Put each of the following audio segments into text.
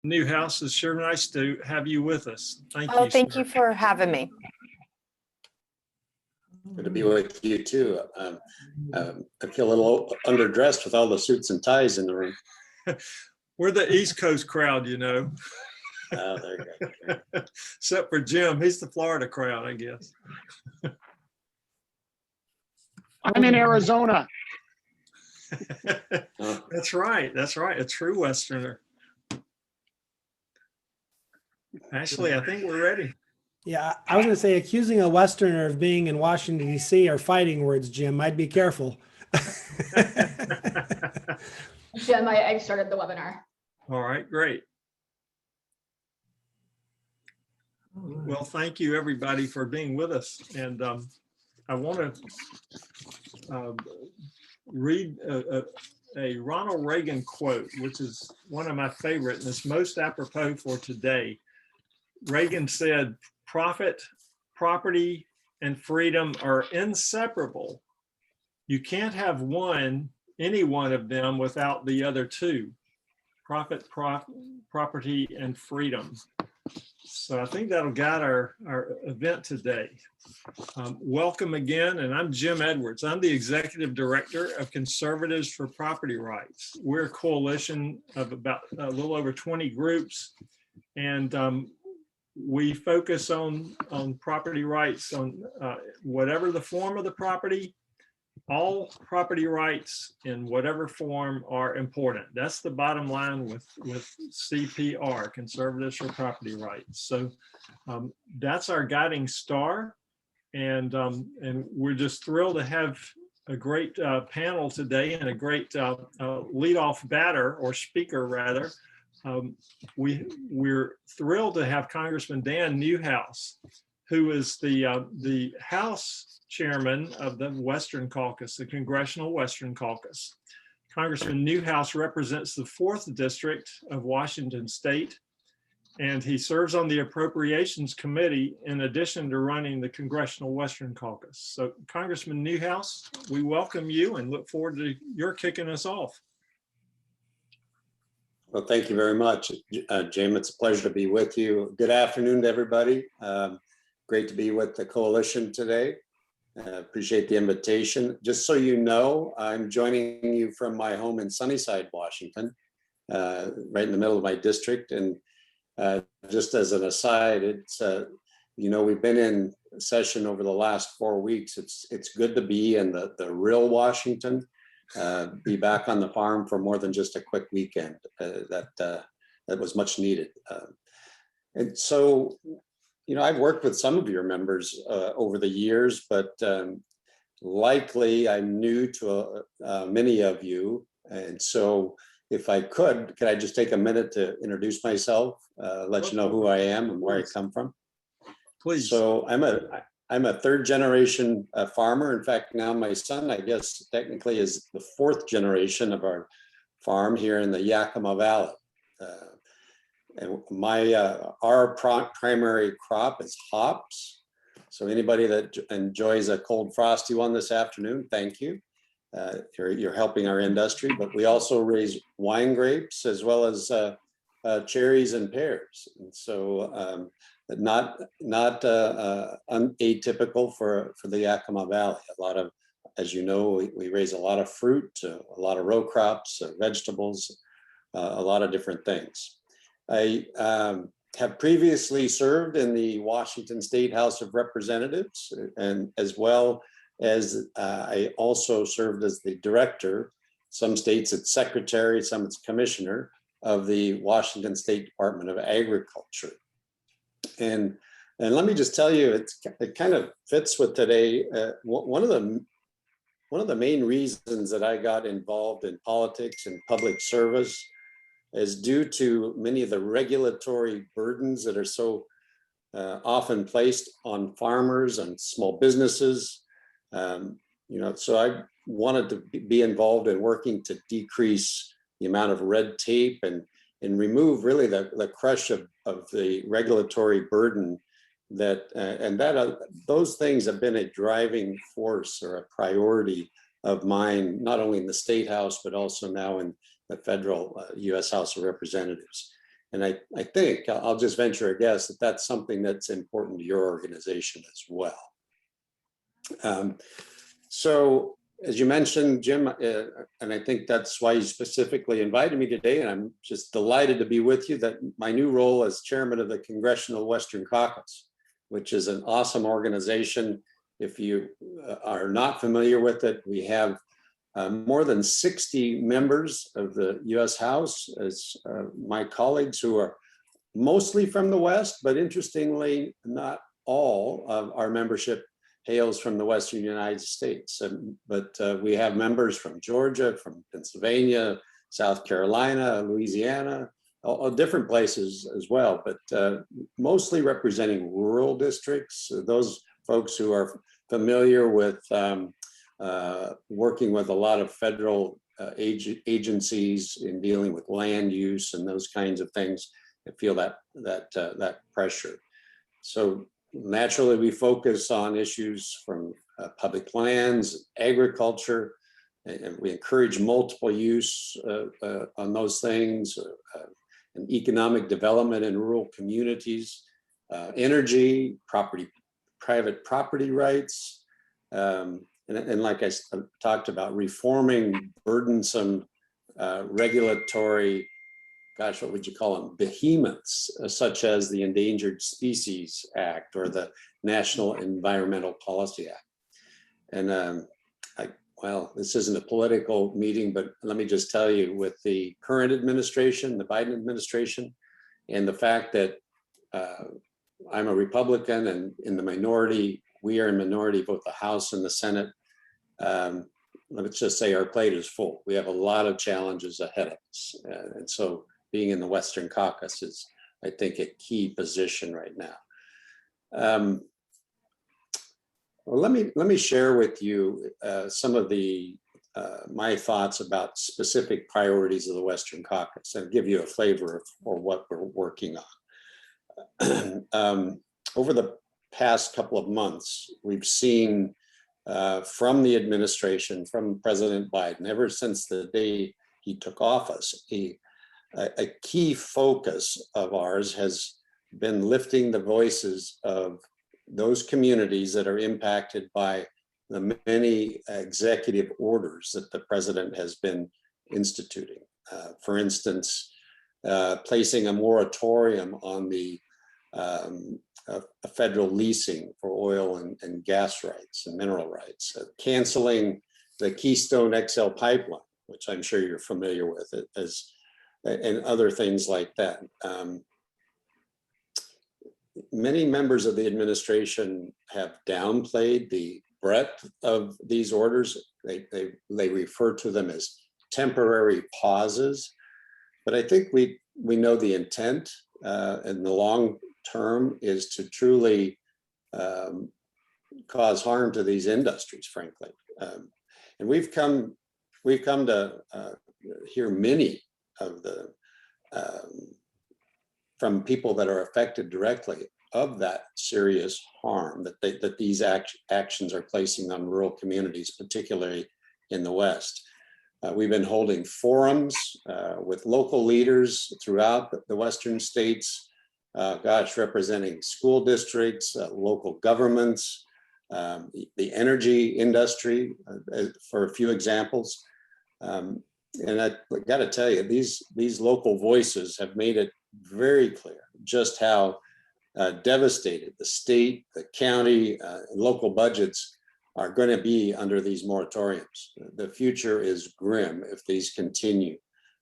Newhouse. It's sure nice to have you with us. Thank you. Oh, thank you for having me. Good to be with you too. I feel a little underdressed with all the suits and ties in the room. We're the East Coast crowd, you know. Oh, there you go. Except for Jim, he's the Florida crowd, I guess. I'm in Arizona. That's right. That's right. A true Westerner. Actually, I think we're ready. Yeah, I was going to say accusing a Westerner of being in Washington, D.C. are fighting words, Jim. I'd be careful. Jim, I started the webinar. All right, great. Well, thank you everybody for being with us. And I want to read a Ronald Reagan quote, which is one of my favorite and it's most apropos for today. Reagan said, "Profit, property, and freedom are inseparable. You can't have any one of them without the other two, profit, property, and freedom." So I think that'll guide our event today. Welcome again, and I'm Jim Edwards. I'm the Executive Director of Conservatives for Property Rights. We're a coalition of about a little over 20 groups, and we focus on property rights on whatever the form of the property. All property rights in whatever form are important. That's the bottom line with CPR, Conservatives for Property Rights. So that's our guiding star, and we're just thrilled to have a great panel today and a great leadoff batter or speaker rather. We're thrilled to have Congressman Dan Newhouse, who is the House Chairman of the Western Caucus, the Congressional Western Caucus. Congressman Newhouse represents the 4th District of Washington State, and he serves on the Appropriations Committee in addition to running the Congressional Western Caucus. So Congressman Newhouse, we welcome you and look forward to your kicking us off. Well, thank you very much, Jim. It's a pleasure to be with you. Good afternoon to everybody. Great to be with the coalition today. Appreciate the invitation. Just so you know, I'm joining you from my home in Sunnyside, Washington, right in the middle of my district. And just as an aside, it's we've been in session over the last 4 weeks. It's good to be in the real Washington, be back on the farm for more than just a quick weekend. That was much needed. And so, I've worked with some of your members over the years, but likely I'm new to many of you. And so if I could I just take a minute to introduce myself, let you know who I am and where I come from? Please. So I'm a 3rd generation farmer. In fact, now my son, I guess, technically is the 4th generation of our farm here in the Yakima Valley. And our primary crop is hops. So anybody that enjoys a cold frosty one this afternoon, thank you. You're helping our industry, but we also raise wine grapes as well as cherries and pears. And so not atypical for the Yakima Valley. A lot of, as you know, we raise a lot of fruit, a lot of row crops, vegetables, a lot of different things. I have previously served in the Washington State House of Representatives, and as well as I also served as the director, some states it's secretary, some it's commissioner of the Washington State Department of Agriculture. And let me just tell you, it kind of fits with today. One of the main reasons that I got involved in politics and public service is due to many of the regulatory burdens that are so often placed on farmers and small businesses. So I wanted to be involved in working to decrease the amount of red tape and remove really the crush of the regulatory burden those things have been a driving force or a priority of mine, not only in the State House, but also now in the federal U.S. House of Representatives. And I think I'll just venture a guess that that's something that's important to your organization as well. So as you mentioned, Jim, and I think that's why you specifically invited me today, and I'm just delighted to be with you, that my new role as chairman of the Congressional Western Caucus, which is an awesome organization. If you are not familiar with it, we have more than 60 members of the US House as my colleagues who are mostly from the West, but interestingly, not all of our membership hails from the Western United States. But we have members from Georgia, from Pennsylvania, South Carolina, Louisiana, all different places as well, but mostly representing rural districts, those folks who are familiar with working with a lot of federal agencies in dealing with land use and those kinds of things, and feel that pressure. So naturally, we focus on issues from public lands, agriculture, and we encourage multiple use on those things, and economic development in rural communities, energy, private property rights, and like I talked about, reforming burdensome regulatory, gosh, what would you call them, behemoths, such as the Endangered Species Act or the National Environmental Policy Act. And well, this isn't a political meeting, but let me just tell you, with the current administration, the Biden administration, and the fact that I'm a Republican and in the minority, we are in minority, both the House and the Senate. Let's just say our plate is full. We have a lot of challenges ahead of us. And so being in the Western Caucus is, I think, a key position right now. Well, let me share with you some of the my thoughts about specific priorities of the Western Caucus and give you a flavor for what we're working on. Over the past couple of months, we've seen from the administration, from President Biden, ever since the day he took office, a key focus of ours has been lifting the voices of those communities that are impacted by the many executive orders that the president has been instituting. For instance, placing a moratorium on the federal leasing for oil and gas rights and mineral rights, canceling the Keystone XL pipeline, which I'm sure you're familiar with, and other things like that. Many members of the administration have downplayed the breadth of these orders. They refer to them as temporary pauses, but I think we know the intent in the long term is to truly cause harm to these industries, frankly. And we've come to hear many of the from people that are affected directly of that serious harm that these actions are placing on rural communities, particularly in the West. We've been holding forums with local leaders throughout the Western states, representing school districts, local governments, the energy industry, for a few examples. And I got to tell you, these local voices have made it very clear just how devastated the state, the county, local budgets are going to be under these moratoriums. The future is grim if these continue.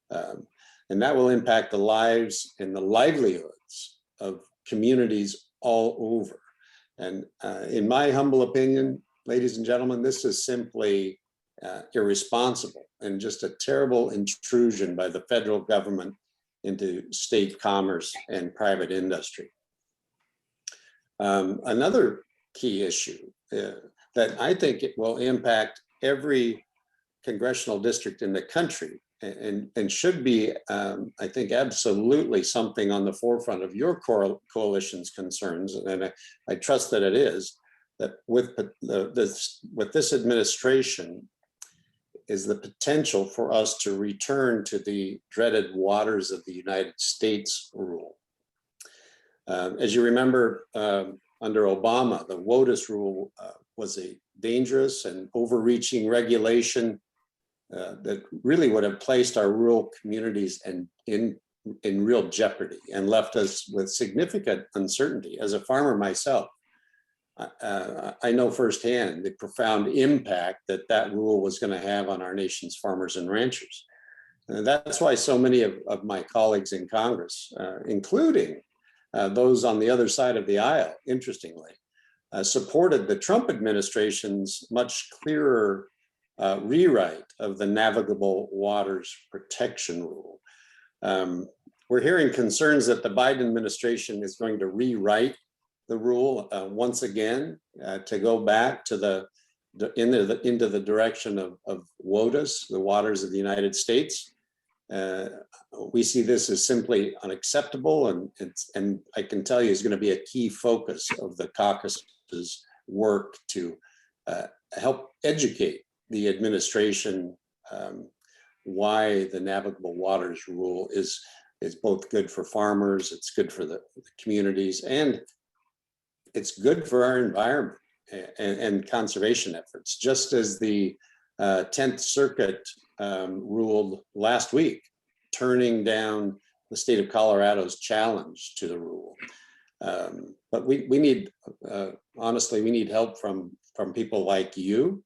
And that will impact the lives and the livelihoods of communities all over. And in my humble opinion, ladies and gentlemen, this is simply irresponsible and just a terrible intrusion by the federal government into state commerce and private industry. Another key issue that I think it will impact every congressional district in the country and should be, I think, absolutely something on the forefront of your coalition's concerns, and I trust that it is, that with this administration, is the potential for us to return to the dreaded waters of the United States rule. As you remember, under Obama, the WOTUS rule was a dangerous and overreaching regulation that really would have placed our rural communities in real jeopardy and left us with significant uncertainty. As a farmer myself, I know firsthand the profound impact that rule was going to have on our nation's farmers and ranchers. And that's why so many of my colleagues in Congress, including those on the other side of the aisle, interestingly, supported the Trump administration's much clearer rewrite of the Navigable Waters Protection Rule. We're hearing concerns that the Biden administration is going to rewrite the rule once again to go back to into the direction of WOTUS, the waters of the United States. We see this as simply unacceptable, and I can tell you is going to be a key focus of the caucus's work to help educate the administration why the Navigable Waters Rule is both good for farmers, it's good for the communities, and it's good for our environment and conservation efforts, just as the 10th Circuit ruled last week, turning down the state of Colorado's challenge to the rule. But we need, honestly, we need help from people like you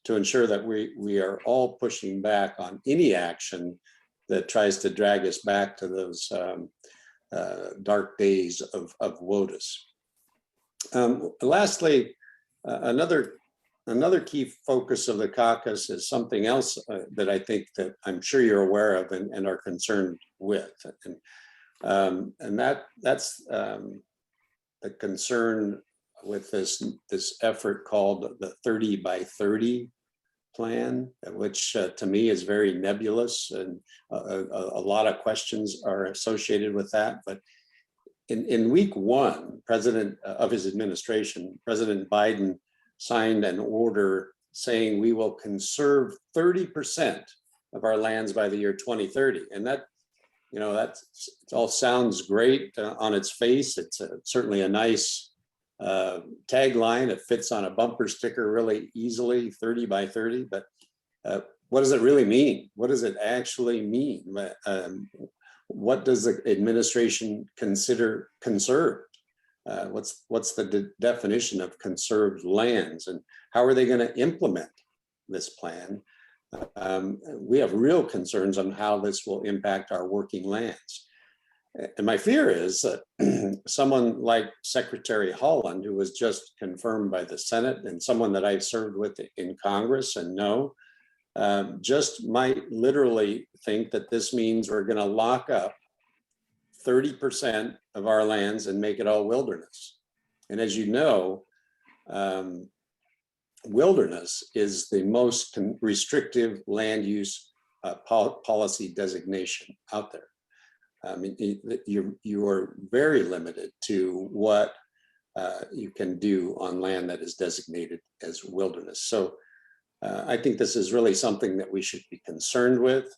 to ensure that we are all pushing back on any action that tries to drag us back to those dark days of WOTUS. Lastly, another key focus of the caucus is something else that I think that I'm sure you're aware of and are concerned with, and that's the concern with this effort called the 30 by 30 plan, which to me is very nebulous, and a lot of questions are associated with that. But in week one, President of his administration, President Biden signed an order saying we will conserve 30% of our lands by the year 2030. And that, you know, it all sounds great on its face. It's certainly a nice tagline. It fits on a bumper sticker really easily, 30 by 30. But what does it really mean? What does it actually mean? What does the administration consider conserved? What's the definition of conserved lands, and how are they going to implement this plan? We have real concerns on how this will impact our working lands. And my fear is that someone like Secretary Haaland, who was just confirmed by the Senate, and someone that I've served with in Congress and know, just might literally think that this means we're going to lock up 30% of our lands and make it all wilderness. And as you know, wilderness is the most restrictive land use policy designation out there. I mean, you are very limited to what you can do on land that is designated as wilderness. So I think this is really something that we should be concerned with.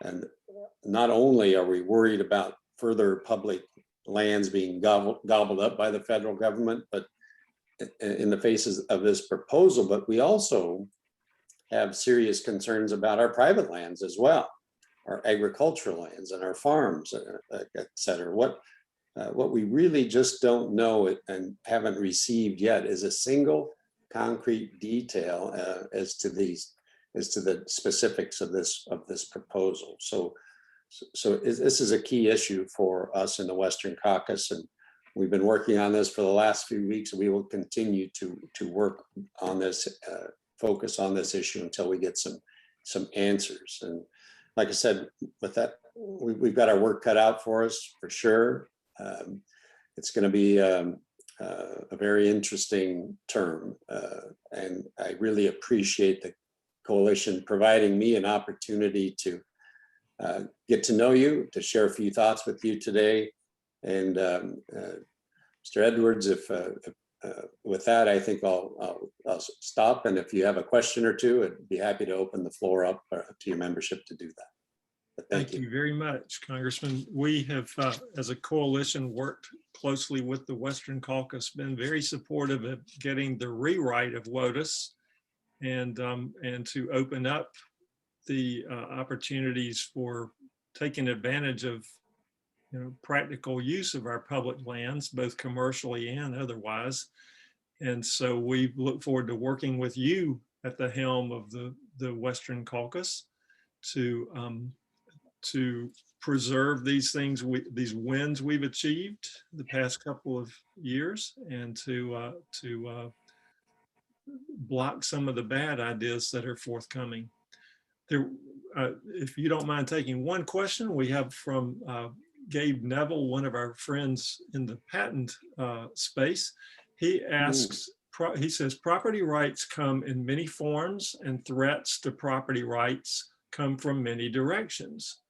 And not only are we worried about further public lands being gobbled up by the federal government, but in the faces of this proposal, but we also have serious concerns about our private lands as well, our agricultural lands and our farms, et cetera. What we really just don't know and haven't received yet is a single concrete detail as to the specifics of this proposal. So this is a key issue for us in the Western Caucus, and we've been working on this for the last few weeks. We will continue to work on this, focus on this issue until we get some answers. And like I said, with that, we've got our work cut out for us for sure. It's going to be a very interesting term, and I really appreciate the coalition providing me an opportunity to get to know you, to share a few thoughts with you today. And Mr. Edwards, if with that, I think I'll stop. And if you have a question or two, I'd be happy to open the floor up to your membership to do that. But Thank you very much, Congressman. We have, as a coalition, worked closely with the Western Caucus, been very supportive of getting the rewrite of WOTUS and to open up the opportunities for taking advantage of practical use of our public lands, both commercially and otherwise. And so we look forward to working with you at the helm of the Western Caucus to preserve these things, these wins we've achieved the past couple of years, and to block some of the bad ideas that are forthcoming. If you don't mind taking one question, we have from Gabe Neville, one of our friends in the patent space. He asks, he says, property rights come in many forms and threats to property rights come from many directions.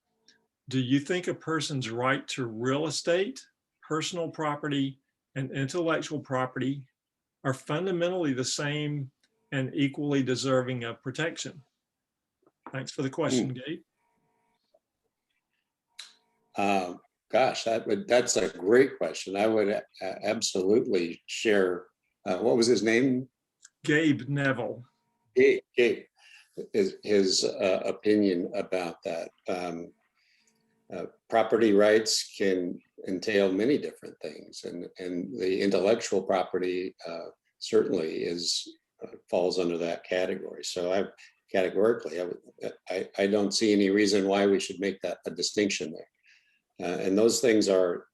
Do you think a person's right to real estate, personal property, and intellectual property are fundamentally the same and equally deserving of protection? Thanks for the question, Gabe. Gosh, that's a great question. I would absolutely share. What was his name? Gabe Neville. Gabe, his opinion about that. Property rights can entail many different things, and the intellectual property certainly falls under that category. So categorically, I don't see any reason why we should make that a distinction there. And those things are,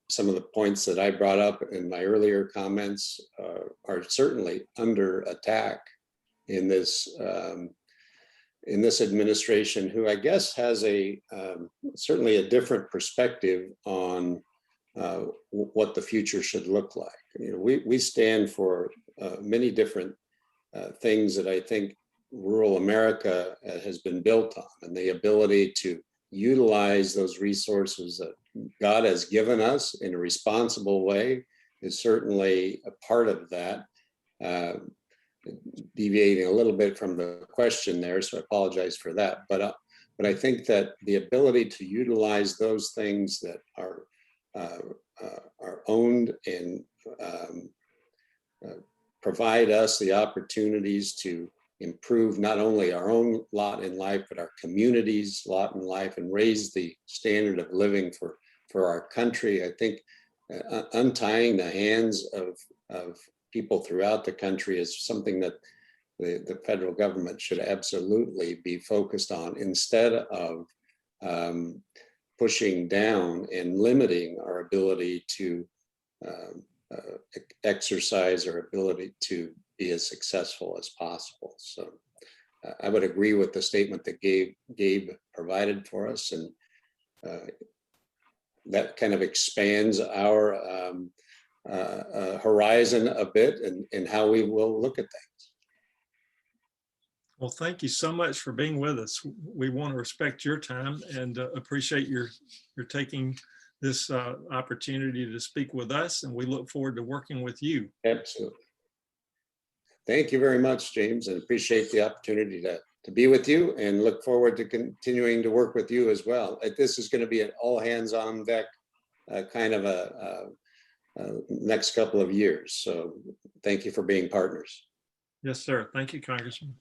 some of the points that I brought up in my earlier comments are certainly under attack in this administration, who I guess has certainly a different perspective on what the future should look like. We stand for many different things that I think rural America has been built on, and the ability to utilize those resources that God has given us in a responsible way is certainly a part of that. Deviating a little bit from the question there, so I apologize for that. But I think that the ability to utilize those things that are owned and provide us the opportunities to improve not only our own lot in life, but our community's lot in life, and raise the standard of living for our country. I think untying the hands of people throughout the country is something that the federal government should absolutely be focused on, instead of pushing down and limiting our ability to exercise our ability to be as successful as possible. So I would agree with the statement that Gabe provided for us, and that kind of expands our horizon a bit in how we will look at things. Well, thank you so much for being with us. We want to respect your time and appreciate your taking this opportunity to speak with us, and we look forward to working with you. Absolutely. Thank you very much, James, and appreciate the opportunity to be with you, and look forward to continuing to work with you as well. This is going to be an all hands on deck kind of a next couple of years. So thank you for being partners. Yes, sir. Thank you, Congressman.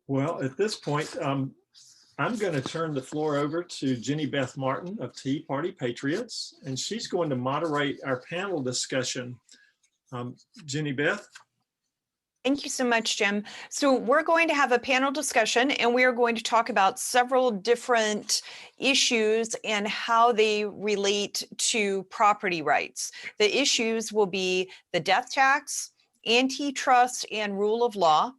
Well, at this point, I'm going to turn the floor over to Jenny Beth Martin of Tea Party Patriots, and she's going to moderate our panel discussion. Jenny Beth. Thank you so much, Jim. So we're going to have a panel discussion, and we are going to talk about several different issues and how they relate to property rights. The issues will be the death tax, antitrust and rule of law,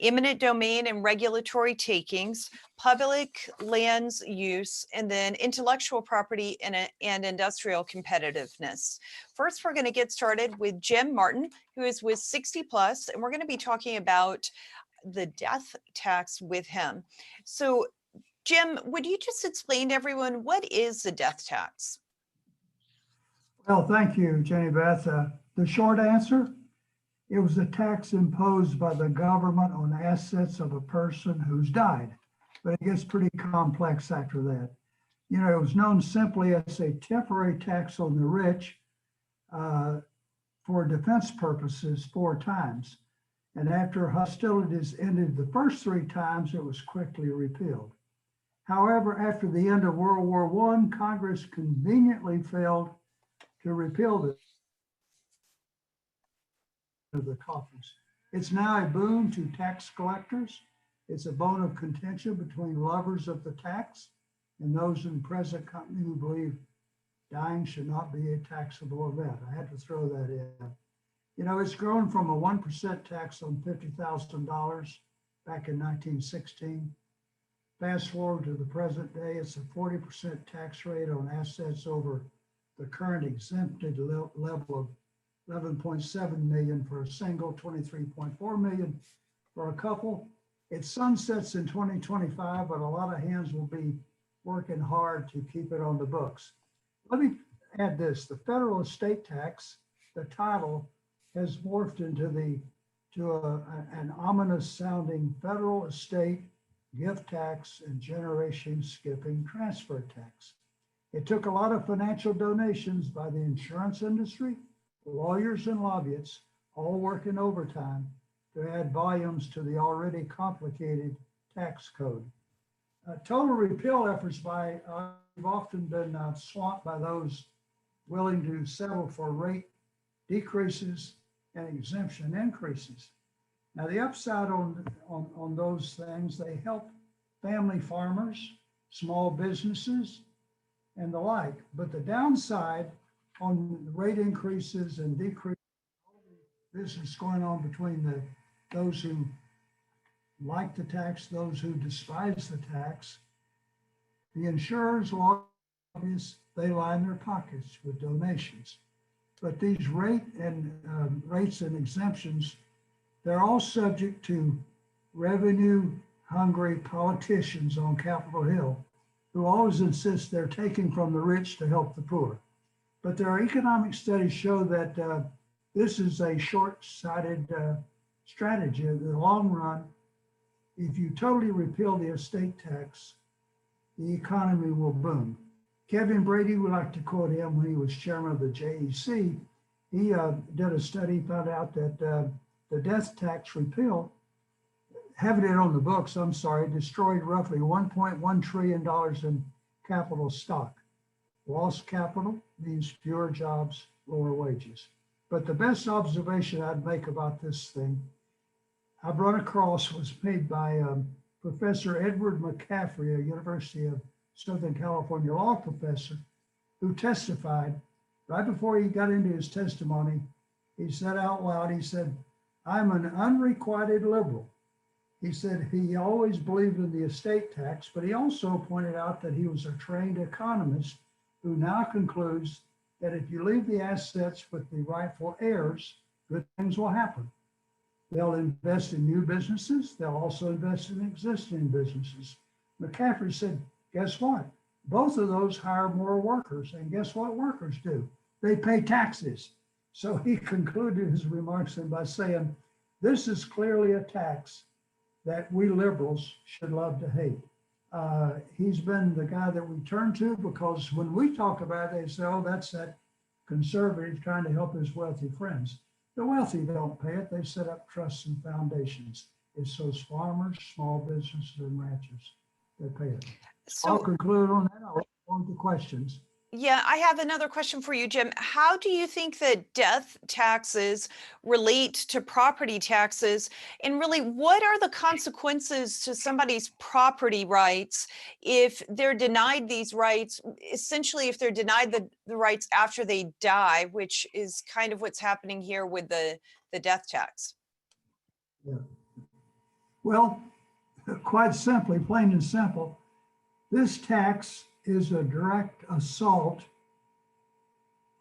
eminent domain and regulatory takings, public lands use, and then intellectual property and industrial competitiveness. First, we're going to get started with Jim Martin, who is with 60 Plus, and we're going to be talking about the death tax with him. So Jim, would you just explain to everyone what is the death tax? Well, thank you, Jenny Beth. The short answer, it was a tax imposed by the government on assets of a person who's died. But it gets pretty complex after that. You know, it was known simply as a temporary tax on the rich for defense purposes 4 times. And after hostilities ended the first 3 times, it was quickly repealed. However, after the end of World War I, Congress conveniently failed to repeal the coffers. It's now a boon to tax collectors. It's a bone of contention between lovers of the tax and those in the present company who believe dying should not be a taxable event. I had to throw that in. You know, it's grown from a 1% tax on $50,000 back in 1916. Fast forward to the present day, it's a 40% tax rate on assets over the current exempted level of 11.7 million for a single, 23.4 million for a couple. It sunsets in 2025, but a lot of hands will be working hard to keep it on the books. Let me add this, the federal estate tax, the title has morphed into an ominous sounding federal estate gift tax and generation skipping transfer tax. It took a lot of financial donations by the insurance industry, lawyers and lobbyists, all working overtime to add volumes to the already complicated tax code. Total repeal efforts have often been swamped by those willing to settle for rate decreases and exemption increases. Now, the upside on those things, they help family farmers, small businesses, and the like. But the downside on rate increases and decreases, business going on between those who like the tax, those who despise the tax, the insurers, lobbyists, they line their pockets with donations. But these rates and exemptions, they're all subject to revenue-hungry politicians on Capitol Hill who always insist they're taking from the rich to help the poor. But there are economic studies show that this is a short-sighted strategy. In the long run, if you totally repeal the estate tax, the economy will boom. Kevin Brady, we like to quote him when he was chairman of the JEC. He did a study, found out that the death tax repeal, having it on the books, destroyed roughly $1.1 trillion in capital stock. Lost capital means fewer jobs, lower wages. But the best observation I'd make about this thing, I've run across, was made by Professor Edward McCaffrey, a University of Southern California law professor, who testified right before he got into his testimony. He said out loud, he said, "I'm an unrequited liberal." He said he always believed in the estate tax, but he also pointed out that he was a trained economist who now concludes that if you leave the assets with the rightful heirs, good things will happen. They'll invest in new businesses. They'll also invest in existing businesses. McCaffrey said, guess what? Both of those hire more workers. And guess what workers do? They pay taxes. So he concluded his remarks by saying, this is clearly a tax that we liberals should love to hate. He's been the guy that we turn to because when we talk about it, they say, oh, that's that conservative trying to help his wealthy friends. The wealthy don't pay it. They set up trusts and foundations. It's those farmers, small businesses, and ranchers that pay it. I'll So, conclude on that. I'll go on to questions. yeah, I have another question for you, Jim. How do you think that death taxes relate to property taxes? And really, what are the consequences to somebody's property rights if they're denied these rights? Essentially, if they're denied the rights after they die, which is kind of what's happening here with the death tax. Yeah. Well, quite simply, plain and simple, this tax is a direct assault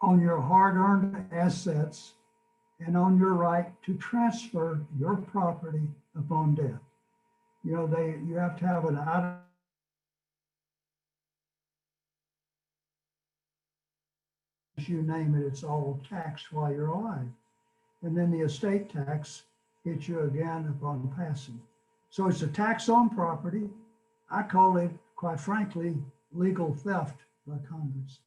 on your hard-earned assets and on your right to transfer your property upon death. You know, you have to have an because you name it, it's all taxed while you're alive. And then the estate tax hits you again upon passing. So it's a tax on property. I call it, quite frankly, legal theft by Congress.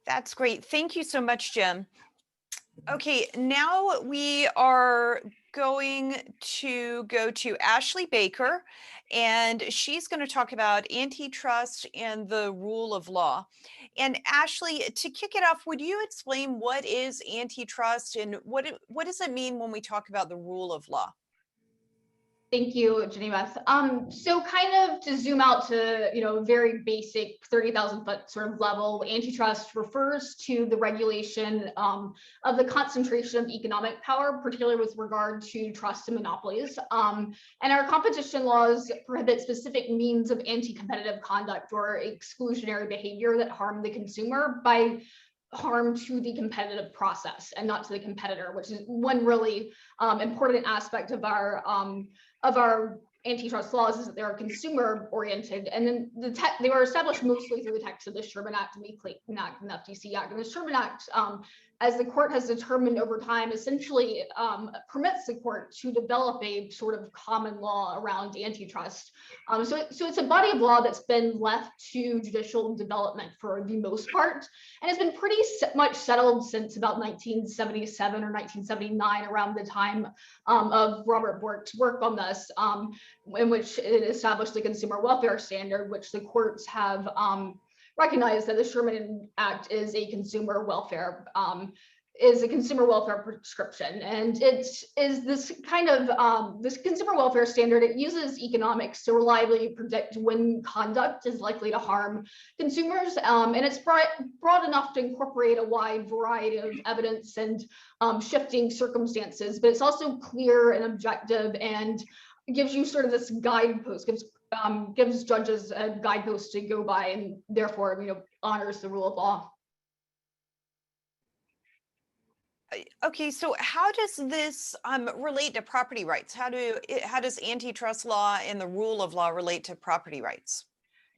That's great. Thank you so much, Jim. Okay, now we are going to go to Ashley Baker, and she's going to talk about antitrust and the rule of law. And Ashley, to kick it off, would you explain what is antitrust and what does it mean when we talk about the rule of law? Thank you, Jenny Beth. So kind of to zoom out to, very basic 30,000 foot sort of level, antitrust refers to the regulation of the concentration of economic power, particularly with regard to trusts and monopolies. And our competition laws prohibit specific means of anti-competitive conduct or exclusionary behavior that harm the consumer by harm to the competitive process and not to the competitor, which is one really important aspect of our antitrust laws, is that they are consumer oriented, and then they were established mostly through the text of the Sherman Act and the Clayton Act and the FTC Act. And the Sherman Act, as the court has determined over time, essentially permits the court to develop a sort of common law around antitrust. So it's a body of law that's been left to judicial development for the most part, and has been pretty much settled since about 1977 or 1979, around the time of Robert Bork's work on this, in which it established the consumer welfare standard, which the courts have recognized that the Sherman Act is a consumer welfare prescription. And it is this kind of this consumer welfare standard. It uses economics to reliably predict when conduct is likely to harm consumers, and it's broad enough to incorporate a wide variety of evidence and shifting circumstances, but it's also clear and objective and gives you sort of this guidepost, gives judges a guidepost to go by, and therefore, honors the rule of law. Okay, so how does this relate to property rights? How does antitrust law and the rule of law relate to property rights?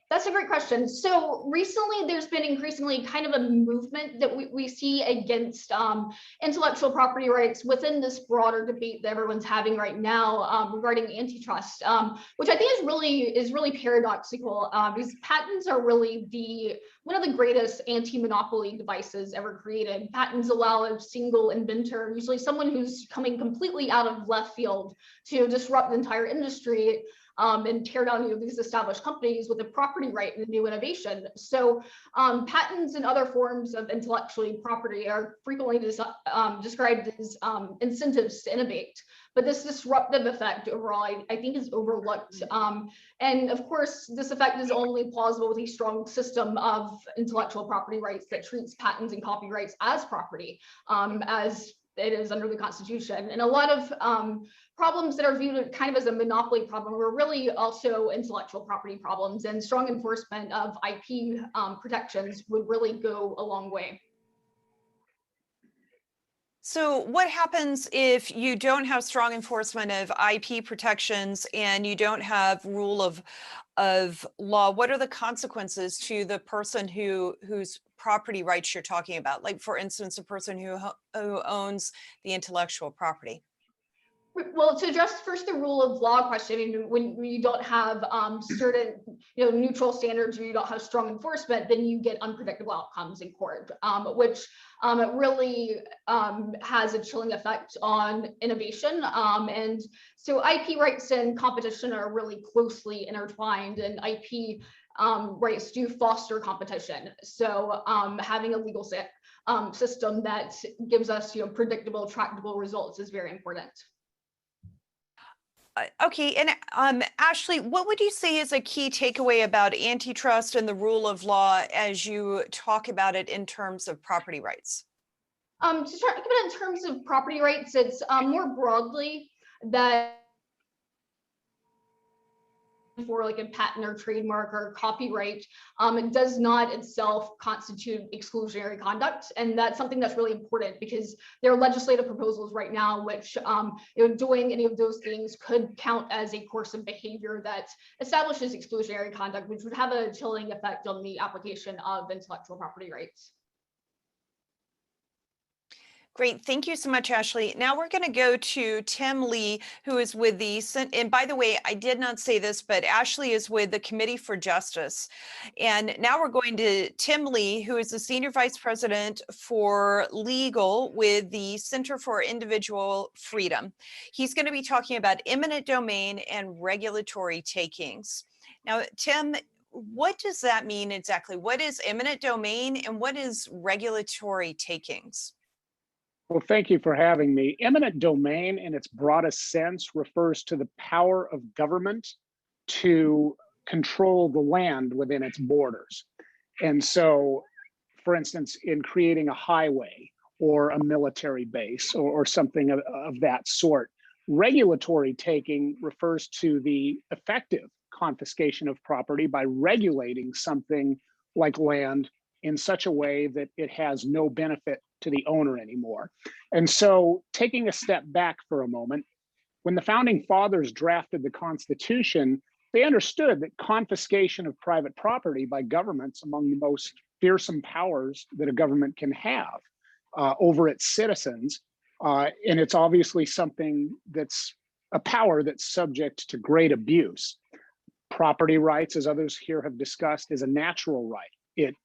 That's a great question. So recently, there's been increasingly kind of a movement that we see against intellectual property rights within this broader debate that everyone's having right now regarding antitrust, which I think is really paradoxical, because patents are really one of the greatest anti-monopoly devices ever created. Patents allow a single inventor, usually someone who's coming completely out of left field, to disrupt the entire industry and tear down these established companies with a property right and a new innovation. So patents and other forms of intellectual property are frequently described as incentives to innovate. But this disruptive effect overall, I think, is overlooked. And of course, this effect is only plausible with a strong system of intellectual property rights that treats patents and copyrights as property, as it is under the Constitution. And a lot of problems that are viewed kind of as a monopoly problem are really also intellectual property problems, and strong enforcement of IP protections would really go a long way. So what happens if you don't have strong enforcement of IP protections and you don't have rule of law? What are the consequences to the person whose property rights you're talking about? Like, for instance, a person who owns the intellectual property. Well, to address first the rule of law question, I mean, when you don't have certain neutral standards, or you don't have strong enforcement, then you get unpredictable outcomes in court, which it really has a chilling effect on innovation. And so IP rights and competition are really closely intertwined, and IP rights do foster competition. So having a legal system that gives us predictable, tractable results is very important. Okay, and Ashley, what would you say is a key takeaway about antitrust and the rule of law as you talk about it in terms of property rights? To talk about it in terms of property rights, it's more broadly that for like a patent or trademark or copyright, it does not itself constitute exclusionary conduct. And that's something that's really important because there are legislative proposals right now which doing any of those things could count as a course of behavior that establishes exclusionary conduct, which would have a chilling effect on the application of intellectual property rights. Great. Thank you so much, Ashley. Now we're going to go to Tim Lee, who is with the, and by the way, I did not say this, but Ashley is with the Committee for Justice. And now we're going to Tim Lee, who is the Senior Vice President for Legal with the Center for Individual Freedom. He's going to be talking about eminent domain and regulatory takings. Now, Tim, what does that mean exactly? What is eminent domain and what is regulatory takings? Well, thank you for having me. Eminent domain in its broadest sense refers to the power of government to control the land within its borders. And so, for instance, in creating a highway or a military base or something of that sort, regulatory taking refers to the effective confiscation of property by regulating something like land in such a way that it has no benefit to the owner anymore. And so, taking a step back for a moment, when the founding fathers drafted the Constitution, they understood that confiscation of private property by governments among the most fearsome powers that a government can have over its citizens. And it's obviously something that's a power that's subject to great abuse. Property rights, as others here have discussed, is a natural right.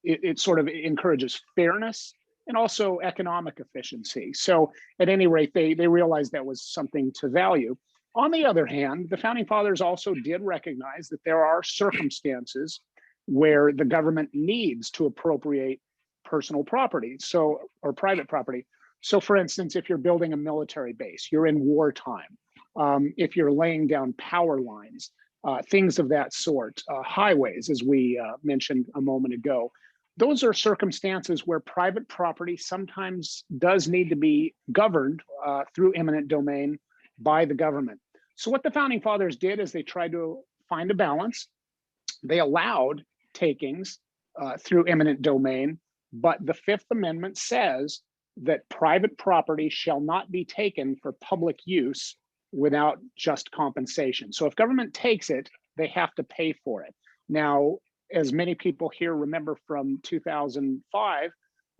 It sort of encourages fairness and also economic efficiency. So at any rate, they realized that was something to value. On the other hand, the founding fathers also did recognize that there are circumstances where the government needs to appropriate personal property, or private property. So for instance, if you're building a military base, you're in wartime, if you're laying down power lines, things of that sort, highways, as we mentioned a moment ago, those are circumstances where private property sometimes does need to be governed through eminent domain by the government. So what the founding fathers did is they tried to find a balance. They allowed takings through eminent domain, but the Fifth Amendment says that private property shall not be taken for public use without just compensation. So if government takes it, they have to pay for it. Now, as many people here remember from 2005,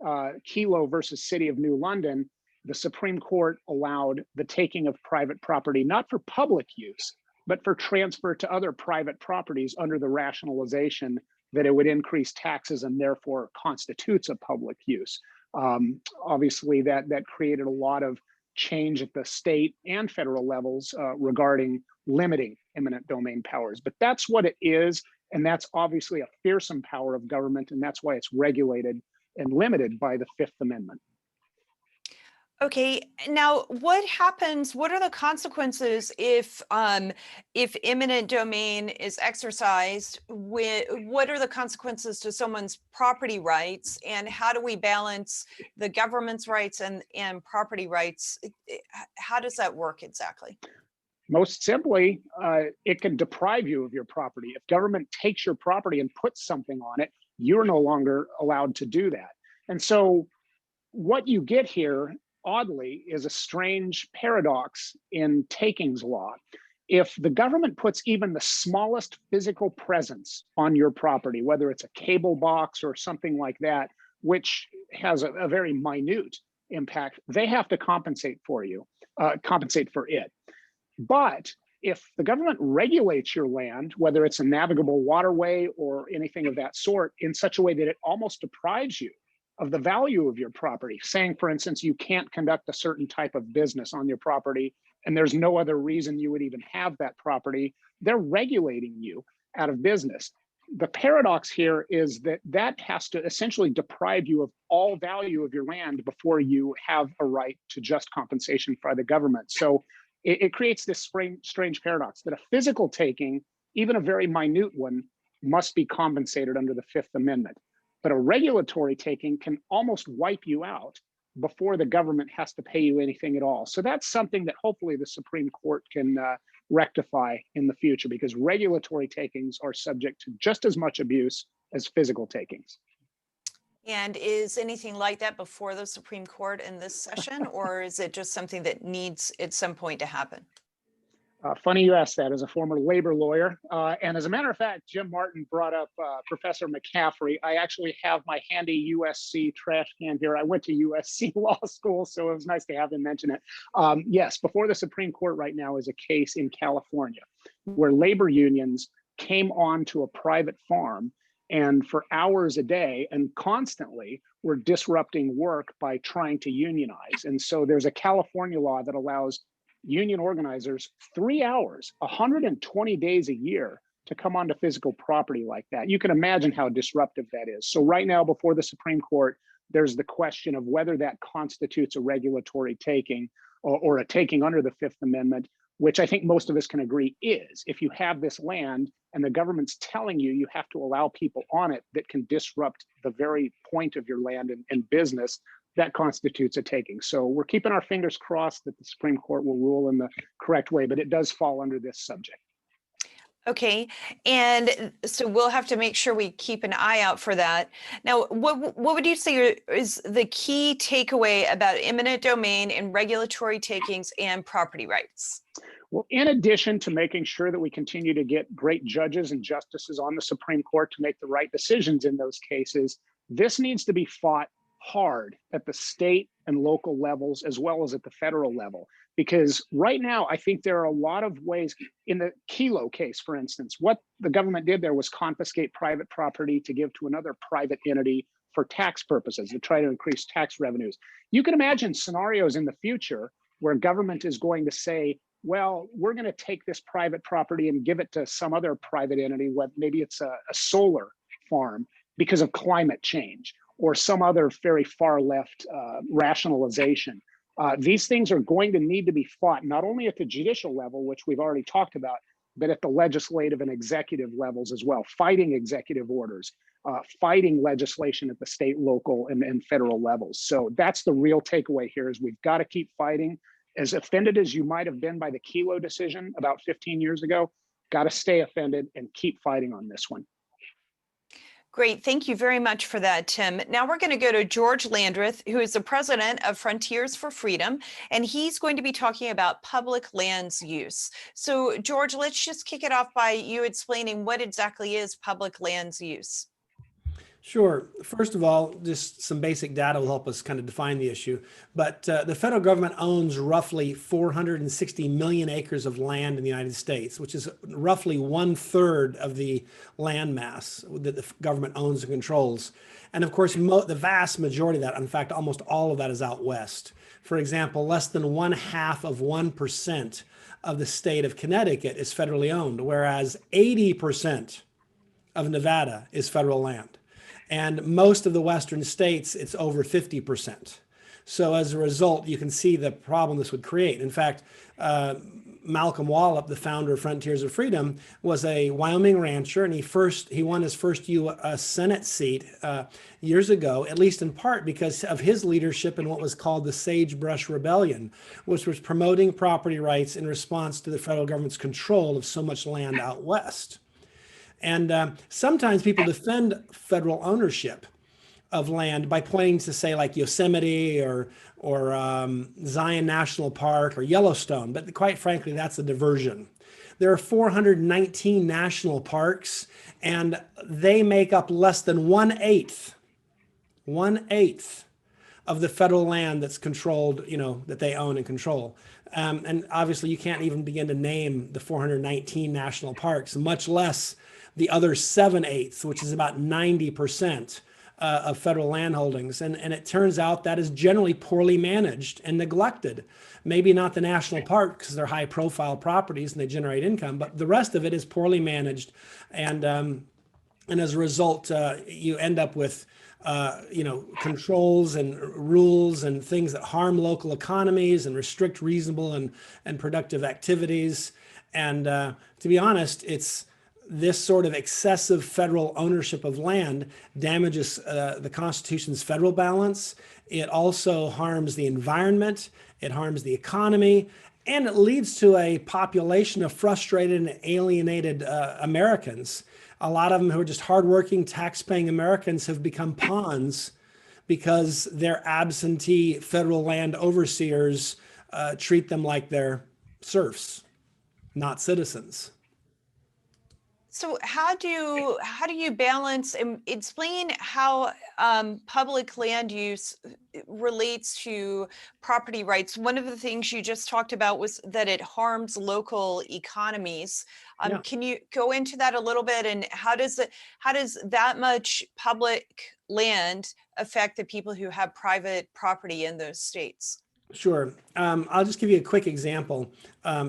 Kelo versus City of New London, the Supreme Court allowed the taking of private property, not for public use, but for transfer to other private properties under the rationalization that it would increase taxes and therefore constitutes a public use. Obviously, that created a lot of change at the state and federal levels regarding limiting eminent domain powers. But that's what it is. And that's obviously a fearsome power of government. And that's why it's regulated and limited by the Fifth Amendment. Okay, now what happens, what are the consequences if eminent domain is exercised? What are the consequences to someone's property rights, and how do we balance the government's rights and property rights? How does that work exactly? Most simply, it can deprive you of your property. If government takes your property and puts something on it, you're no longer allowed to do that. And so what you get here, oddly, is a strange paradox in takings law. If the government puts even the smallest physical presence on your property, whether it's a cable box or something like that, which has a very minute impact, they have to compensate for it. But if the government regulates your land, whether it's a navigable waterway or anything of that sort, in such a way that it almost deprives you of the value of your property, saying, for instance, you can't conduct a certain type of business on your property, and there's no other reason you would even have that property, they're regulating you out of business. The paradox here is that has to essentially deprive you of all value of your land before you have a right to just compensation by the government. So it creates this strange paradox that a physical taking, even a very minute one, must be compensated under the Fifth Amendment. But a regulatory taking can almost wipe you out before the government has to pay you anything at all. So that's something that hopefully the Supreme Court can rectify in the future, because regulatory takings are subject to just as much abuse as physical takings. And is anything like that before the Supreme Court in this session, or is it just something that needs at some point to happen? Funny you asked that, as a former labor lawyer. And as a matter of fact, Jim Martin brought up Professor McCaffrey. I actually have my handy USC trash can here. I went to USC Law School, so it was nice to have him mention it. Yes, before the Supreme Court right now is a case in California where labor unions came onto a private farm and for hours a day and constantly were disrupting work by trying to unionize. And so there's a California law that allows union organizers 3 hours, 120 days a year to come onto physical property like that. You can imagine how disruptive that is. So right now, before the Supreme Court, there's the question of whether that constitutes a regulatory taking or a taking under the Fifth Amendment, which I think most of us can agree is. If you have this land and the government's telling you you have to allow people on it that can disrupt the very point of your land and business, that constitutes a taking. So we're keeping our fingers crossed that the Supreme Court will rule in the correct way, but it does fall under this subject. Okay, and so we'll have to make sure we keep an eye out for that. Now, what would you say is the key takeaway about eminent domain and regulatory takings and property rights? Well, in addition to making sure that we continue to get great judges and justices on the Supreme Court to make the right decisions in those cases, this needs to be fought hard at the state and local levels as well as at the federal level. Because right now, I think there are a lot of ways. In the Keynote case, for instance, what the government did there was confiscate private property to give to another private entity for tax purposes to try to increase tax revenues. You can imagine scenarios in the future where government is going to say, well, we're going to take this private property and give it to some other private entity, what maybe it's a solar farm because of climate change, or some other very far left rationalization. These things are going to need to be fought, not only at the judicial level, which we've already talked about, but at the legislative and executive levels as well, fighting executive orders, fighting legislation at the state, local, and federal levels. So that's the real takeaway here is we've got to keep fighting. As offended as you might have been by the Keynote decision about 15 years ago, got to stay offended and keep fighting on this one. Great. Thank you very much for that, Tim. Now we're going to go to George Landrith, who is the president of Frontiers for Freedom, and he's going to be talking about public lands use. So, George, let's just kick it off by you explaining what exactly is public lands use. Sure. First of all, just some basic data will help us kind of define the issue. But the federal government owns roughly 460 million acres of land in the United States, which is roughly 1/3 of the land mass that the government owns and controls. And of course, the vast majority of that, in fact, almost all of that is out west. For example, less than 0.5% of the state of Connecticut is federally owned, whereas 80% of Nevada is federal land. And most of the Western states, it's over 50%. So as a result, you can see the problem this would create. In fact, Malcolm Wallop, the founder of Frontiers of Freedom, was a Wyoming rancher, and he won his first U.S. Senate seat years ago, at least in part because of his leadership in what was called the Sagebrush Rebellion, which was promoting property rights in response to the federal government's control of so much land out west. And sometimes people defend federal ownership of land by pointing to, say, like Yosemite or Zion National Park or Yellowstone. But quite frankly, that's a diversion. There are 419 national parks, and they make up less than 1/8 of the federal land that's controlled, that they own and control. And obviously, you can't even begin to name the 419 national parks, much less the other 7/8, which is about 90% of federal land holdings. And it turns out that is generally poorly managed and neglected. Maybe not the national park because they're high profile properties and they generate income, but the rest of it is poorly managed. And as a result, you end up with controls and rules and things that harm local economies and restrict reasonable and productive activities. And to be honest, it's this sort of excessive federal ownership of land damages the Constitution's federal balance. It also harms the environment. It harms the economy. And it leads to a population of frustrated and alienated Americans. A lot of them who are just hardworking, tax-paying Americans have become pawns because their absentee federal land overseers treat them like they're serfs, not citizens. So how do you balance and explain how public land use relates to property rights? One of the things you just talked about was that it harms local economies. Yeah. Can you go into that a little bit? And how does that much public land affect the people who have private property in those states? Sure. I'll just give you a quick example,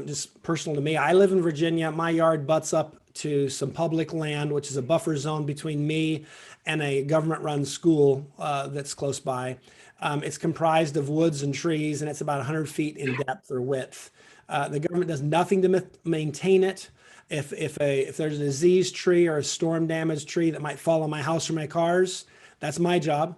just personal to me. I live in Virginia. My yard butts up to some public land, which is a buffer zone between me and a government-run school that's close by. It's comprised of woods and trees, and it's about 100 feet in depth or width. The government does nothing to maintain it. If there's a diseased tree or a storm-damaged tree that might fall on my house or my cars, that's my job.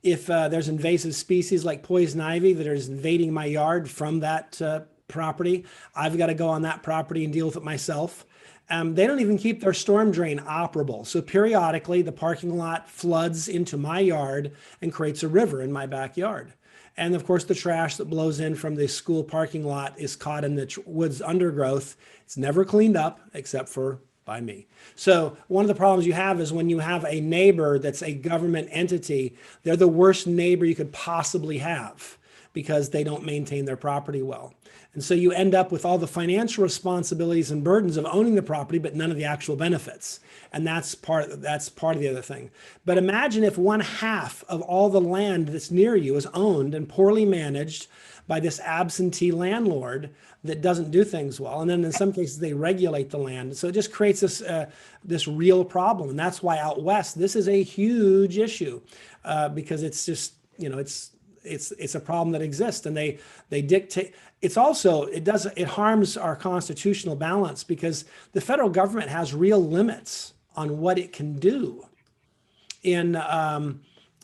If there's invasive species like poison ivy that is invading my yard from that property, I've got to go on that property and deal with it myself. They don't even keep their storm drain operable. So periodically, the parking lot floods into my yard and creates a river in my backyard. And of course, the trash that blows in from the school parking lot is caught in the woods undergrowth. It's never cleaned up except for by me. So one of the problems you have is when you have a neighbor that's a government entity, they're the worst neighbor you could possibly have because they don't maintain their property well. And so you end up with all the financial responsibilities and burdens of owning the property, but none of the actual benefits. And that's part of the other thing. But imagine if 1/2 of all the land that's near you is owned and poorly managed by this absentee landlord that doesn't do things well. And then in some cases, they regulate the land. So it just creates this real problem. And that's why out west, this is a huge issue because it's just, it's a problem that exists, and they dictate. It's also, it harms our constitutional balance because the federal government has real limits on what it can do in,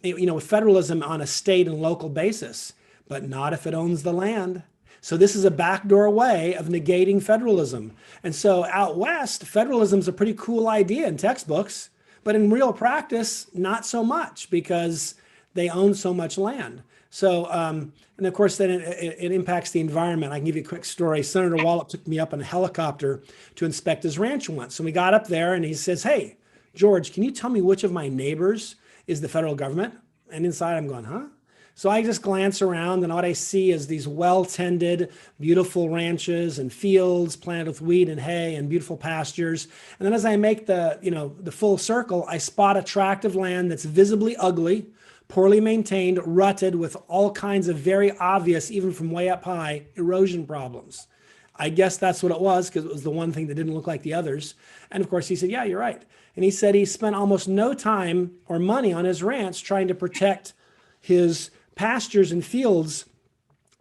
with federalism on a state and local basis, but not if it owns the land. So this is a backdoor way of negating federalism. And so out west, federalism is a pretty cool idea in textbooks, but in real practice, not so much because they own so much land. So, and of course, then it impacts the environment. I can give you a quick story. Senator Wallop took me up in a helicopter to inspect his ranch once. And we got up there and he says, "Hey, George, can you tell me which of my neighbors is the federal government?" And inside I'm going, huh? So I just glance around and what I see is these well-tended, beautiful ranches and fields planted with wheat and hay and beautiful pastures. And then as I make the full circle, I spot a tract of land that's visibly ugly, poorly maintained, rutted with all kinds of very obvious, even from way up high, erosion problems. I guess that's what it was because it was the one thing that didn't look like the others. And of course he said, "Yeah, you're right." And he said he spent almost no time or money on his ranch trying to protect his pastures and fields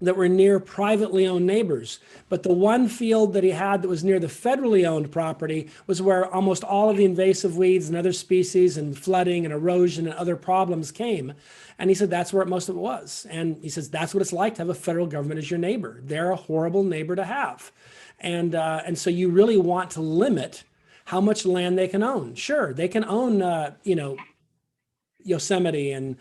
that were near privately owned neighbors. But the one field that he had that was near the federally owned property was where almost all of the invasive weeds and other species and flooding and erosion and other problems came. And he said that's where most of it was. And he says that's what it's like to have a federal government as your neighbor. They're a horrible neighbor to have. And so you really want to limit how much land they can own. Sure, they can own, Yosemite and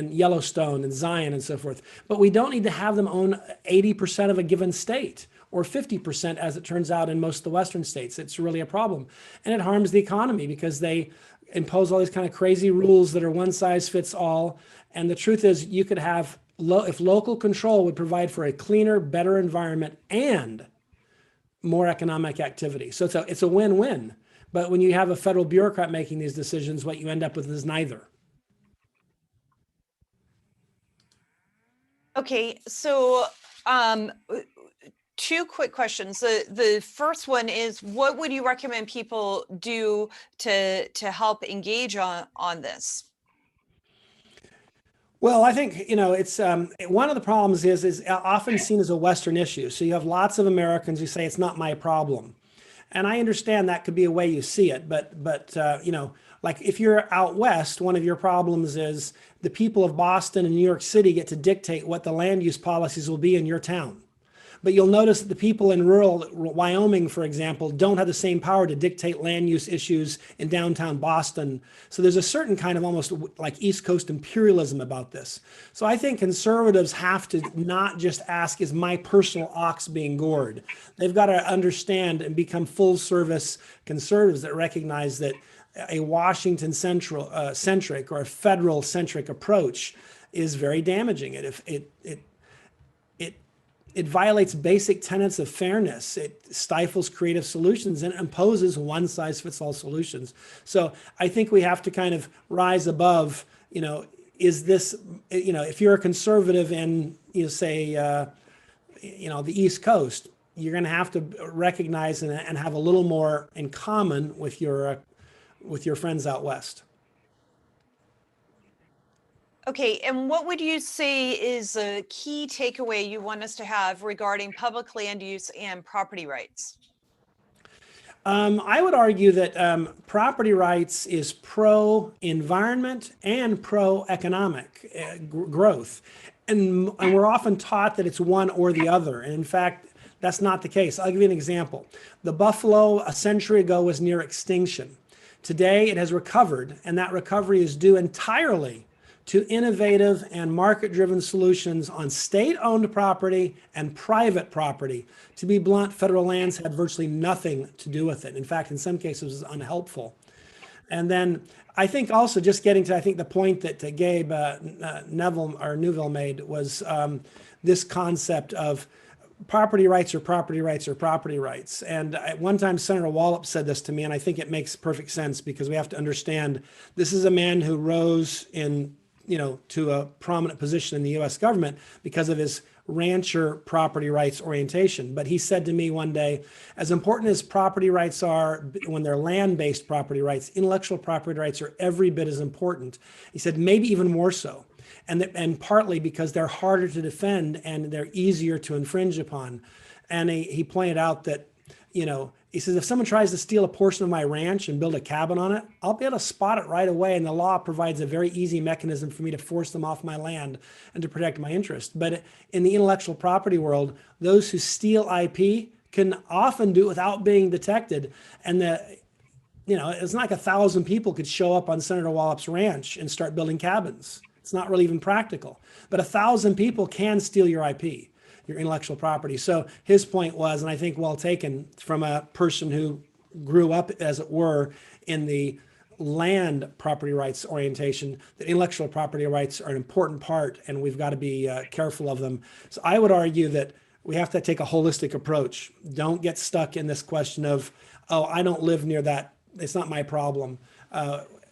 Yellowstone and Zion and so forth. But we don't need to have them own 80% of a given state or 50% as it turns out in most of the Western states. It's really a problem. And it harms the economy because they impose all these kind of crazy rules that are one size fits all. And the truth is you could have, if local control would provide for a cleaner, better environment and more economic activity. So it's a win-win. But when you have a federal bureaucrat making these decisions, what you end up with is neither. Okay, so two quick questions. The first one is, what would you recommend people do to help engage on this? Well, I think, it's one of the problems is often seen as a Western issue. So you have lots of Americans who say it's not my problem. And I understand that could be a way you see it, but like if you're out west, one of your problems is the people of Boston and New York City get to dictate what the land use policies will be in your town. But you'll notice that the people in rural Wyoming, for example, don't have the same power to dictate land use issues in downtown Boston. So there's a certain kind of almost like East Coast imperialism about this. So I think conservatives have to not just ask, is my personal ox being gored? They've got to understand and become full service conservatives that recognize that a Washington centric or a federal centric approach is very damaging. It violates basic tenets of fairness. It stifles creative solutions and imposes one size fits all solutions. So I think we have to kind of rise above, is this, if you're a conservative in, say, the East Coast, you're going to have to recognize and have a little more in common with your friends out West. Okay, and what would you say is a key takeaway you want us to have regarding public land use and property rights? I would argue that property rights is pro-environment and pro-economic growth. And we're often taught that it's one or the other. And in fact, that's not the case. I'll give you an example. The buffalo a century ago was near extinction. Today it has recovered, and that recovery is due entirely to innovative and market-driven solutions on state-owned property and private property. To be blunt, federal lands had virtually nothing to do with it. In fact, in some cases, it was unhelpful. And then I think also just getting to, I think the point that Gabe Newville made was this concept of property rights are property rights are property rights. And at one time, Senator Wallop said this to me, and I think it makes perfect sense because we have to understand this is a man who rose to a prominent position in the US government because of his rancher property rights orientation. But he said to me one day, as important as property rights are when they're land-based property rights, intellectual property rights are every bit as important. He said, maybe even more so. And partly because they're harder to defend and they're easier to infringe upon. And he pointed out that, he says, if someone tries to steal a portion of my ranch and build a cabin on it, I'll be able to spot it right away. And the law provides a very easy mechanism for me to force them off my land and to protect my interest. But in the intellectual property world, those who steal IP can often do it without being detected. And it's not like 1,000 people could show up on Senator Wallop's ranch and start building cabins. It's not really even practical. But 1,000 people can steal your IP, your intellectual property. So his point was, and I think well taken from a person who grew up, as it were, in the land property rights orientation, that intellectual property rights are an important part and we've got to be careful of them. So I would argue that we have to take a holistic approach. Don't get stuck in this question of, oh, I don't live near that. It's not my problem.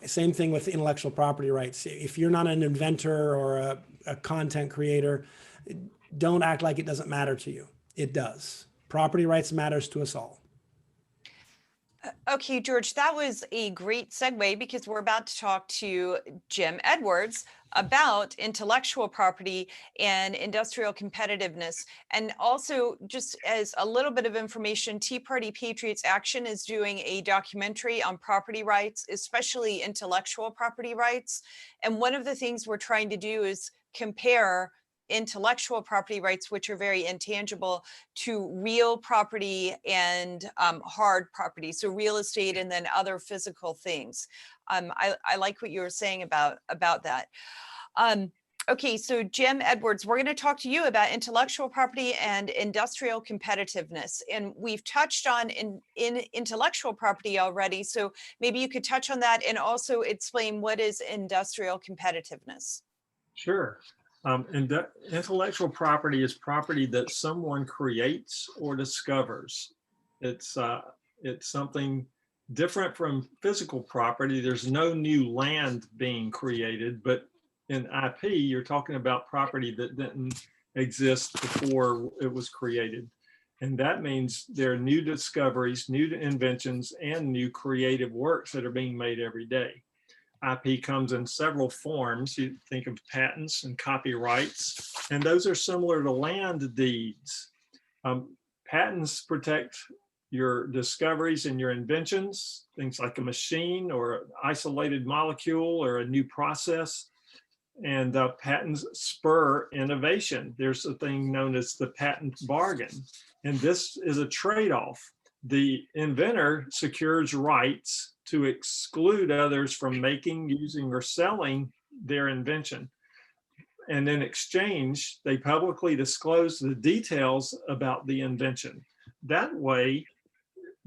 Same thing with intellectual property rights. If you're not an inventor or a content creator, don't act like it doesn't matter to you. It does. Property rights matters to us all. Okay, George, that was a great segue because we're about to talk to Jim Edwards about intellectual property and industrial competitiveness. And also, just as a little bit of information, Tea Party Patriots Action is doing a documentary on property rights, especially intellectual property rights. And one of the things we're trying to do is compare intellectual property rights, which are very intangible, to real property and hard property, so real estate and then other physical things. I like what you were saying about that. Okay, so Jim Edwards, we're going to talk to you about intellectual property and industrial competitiveness. And we've touched on in intellectual property already, so maybe you could touch on that and also explain what is industrial competitiveness. Sure. Intellectual property is property that someone creates or discovers. It's something different from physical property. There's no new land being created, but in IP, you're talking about property that didn't exist before it was created. And that means there are new discoveries, new inventions, and new creative works that are being made every day. IP comes in several forms. You think of patents and copyrights, and those are similar to land deeds. Patents protect your discoveries and your inventions, things like a machine or an isolated molecule or a new process. And patents spur innovation. There's a thing known as the patent bargain. And this is a trade-off. The inventor secures rights to exclude others from making, using, or selling their invention. And in exchange, they publicly disclose the details about the invention. That way,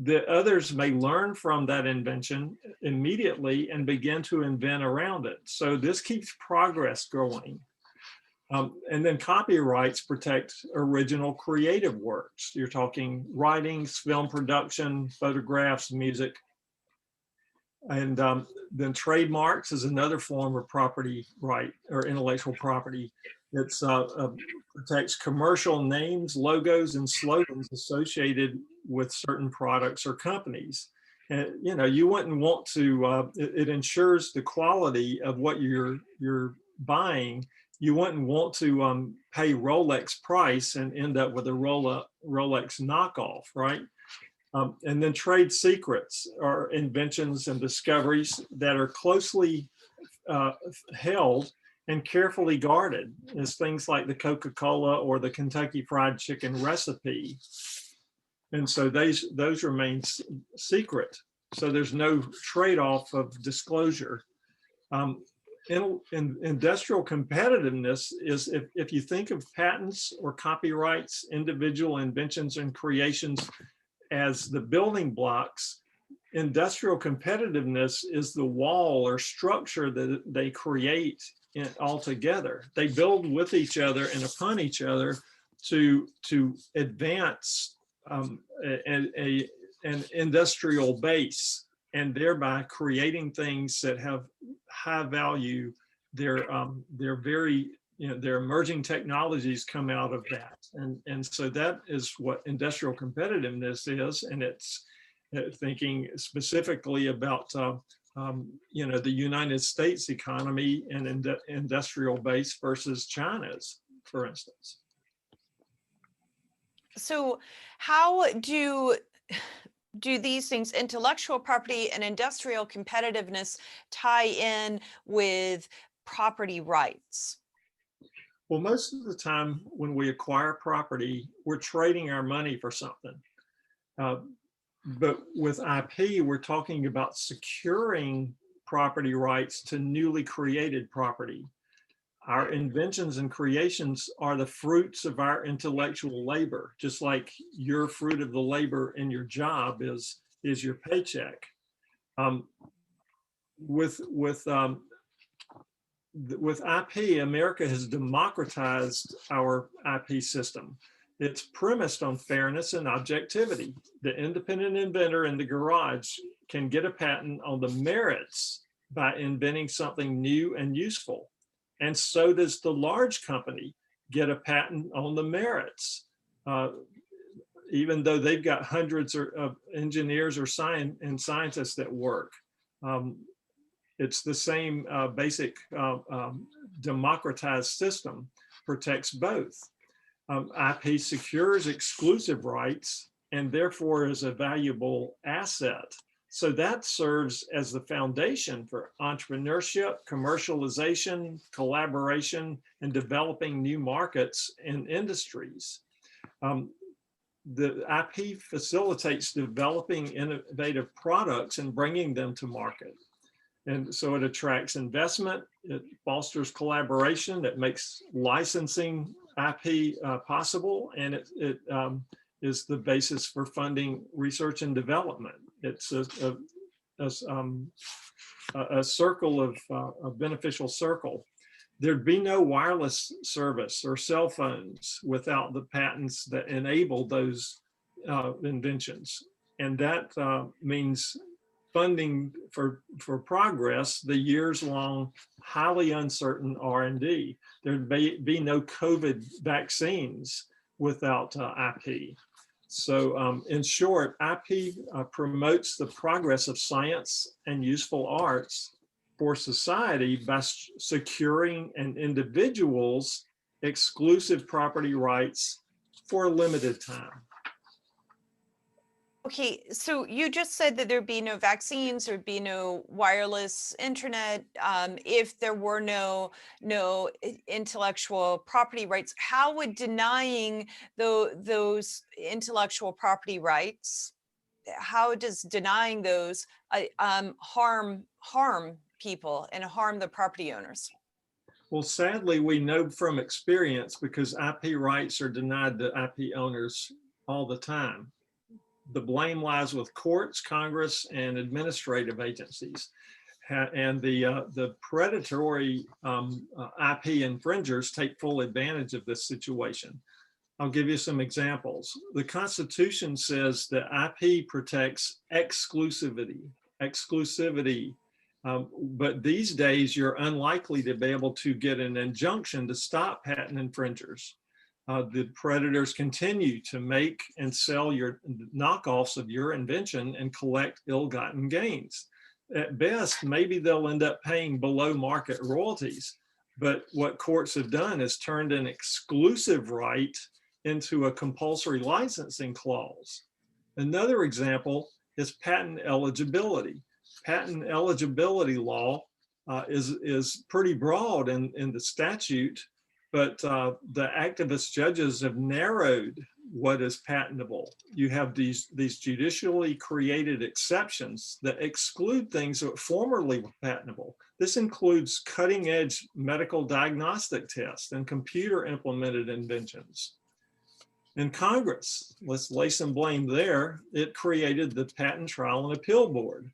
the others may learn from that invention immediately and begin to invent around it. So this keeps progress going. And then copyrights protect original creative works. You're talking writings, film production, photographs, music. And then trademarks is another form of property right or intellectual property. It protects commercial names, logos, and slogans associated with certain products or companies. And you know, you wouldn't want to. It ensures the quality of what you're buying. You wouldn't want to pay Rolex price and end up with a Rolex knockoff, right? And then trade secrets are inventions and discoveries that are closely held and carefully guarded. It's things like the Coca-Cola or the Kentucky Fried Chicken recipe. And so those remain secret. So there's no trade-off of disclosure. In industrial competitiveness is if you think of patents or copyrights, individual inventions and creations as the building blocks, industrial competitiveness is the wall or structure that they create all together. They build with each other and upon each other to advance an industrial base, and thereby creating things that have high value. They're very, you know, their emerging technologies come out of that. And so that is what industrial competitiveness is. And it's thinking specifically about, you know, the United States economy and industrial base versus China's, for instance. So how do these things, intellectual property and industrial competitiveness, tie in with property rights? Well, most of the time when we acquire property, we're trading our money for something. But with IP, we're talking about securing property rights to newly created property. Our inventions and creations are the fruits of our intellectual labor, just like your fruit of the labor in your job is your paycheck. With IP, America has democratized our IP system. It's premised on fairness and objectivity. The independent inventor in the garage can get a patent on the merits by inventing something new and useful. And so does the large company get a patent on the merits, even though they've got hundreds of engineers or scientists that work. It's the same basic democratized system, protects both. IP secures exclusive rights and therefore is a valuable asset. So that serves as the foundation for entrepreneurship, commercialization, collaboration, and developing new markets and industries. The IP facilitates developing innovative products and bringing them to market. And so it attracts investment, it fosters collaboration, it makes licensing IP possible, and it is the basis for funding research and development. It's a circle of a beneficial circle. There'd be no wireless service or cell phones without the patents that enable those inventions. And that means funding for progress, the years-long, highly uncertain R&D. There'd be no COVID vaccines without IP. So in short, IP promotes the progress of science and useful arts for society by securing an individual's exclusive property rights for a limited time. Okay, so you just said that there'd be no vaccines, there'd be no wireless internet, if there were no intellectual property rights. How would denying those intellectual property rights, how does denying those harm people and harm the property owners? Well, sadly, we know from experience, because IP rights are denied to IP owners all the time. The blame lies with courts, Congress, and administrative agencies. And the predatory IP infringers take full advantage of this situation. I'll give you some examples. The Constitution says that IP protects exclusivity. But these days, you're unlikely to be able to get an injunction to stop patent infringers. The predators continue to make and sell your knockoffs of your invention and collect ill-gotten gains. At best, maybe they'll end up paying below market royalties, but what courts have done is turned an exclusive right into a compulsory licensing clause. Another example is patent eligibility. Patent eligibility law is pretty broad in the statute, but the activist judges have narrowed what is patentable. You have these judicially created exceptions that exclude things that formerly were patentable. This includes cutting edge medical diagnostic tests and computer implemented inventions. In Congress, let's lay some blame there. It created the Patent Trial and Appeal Board,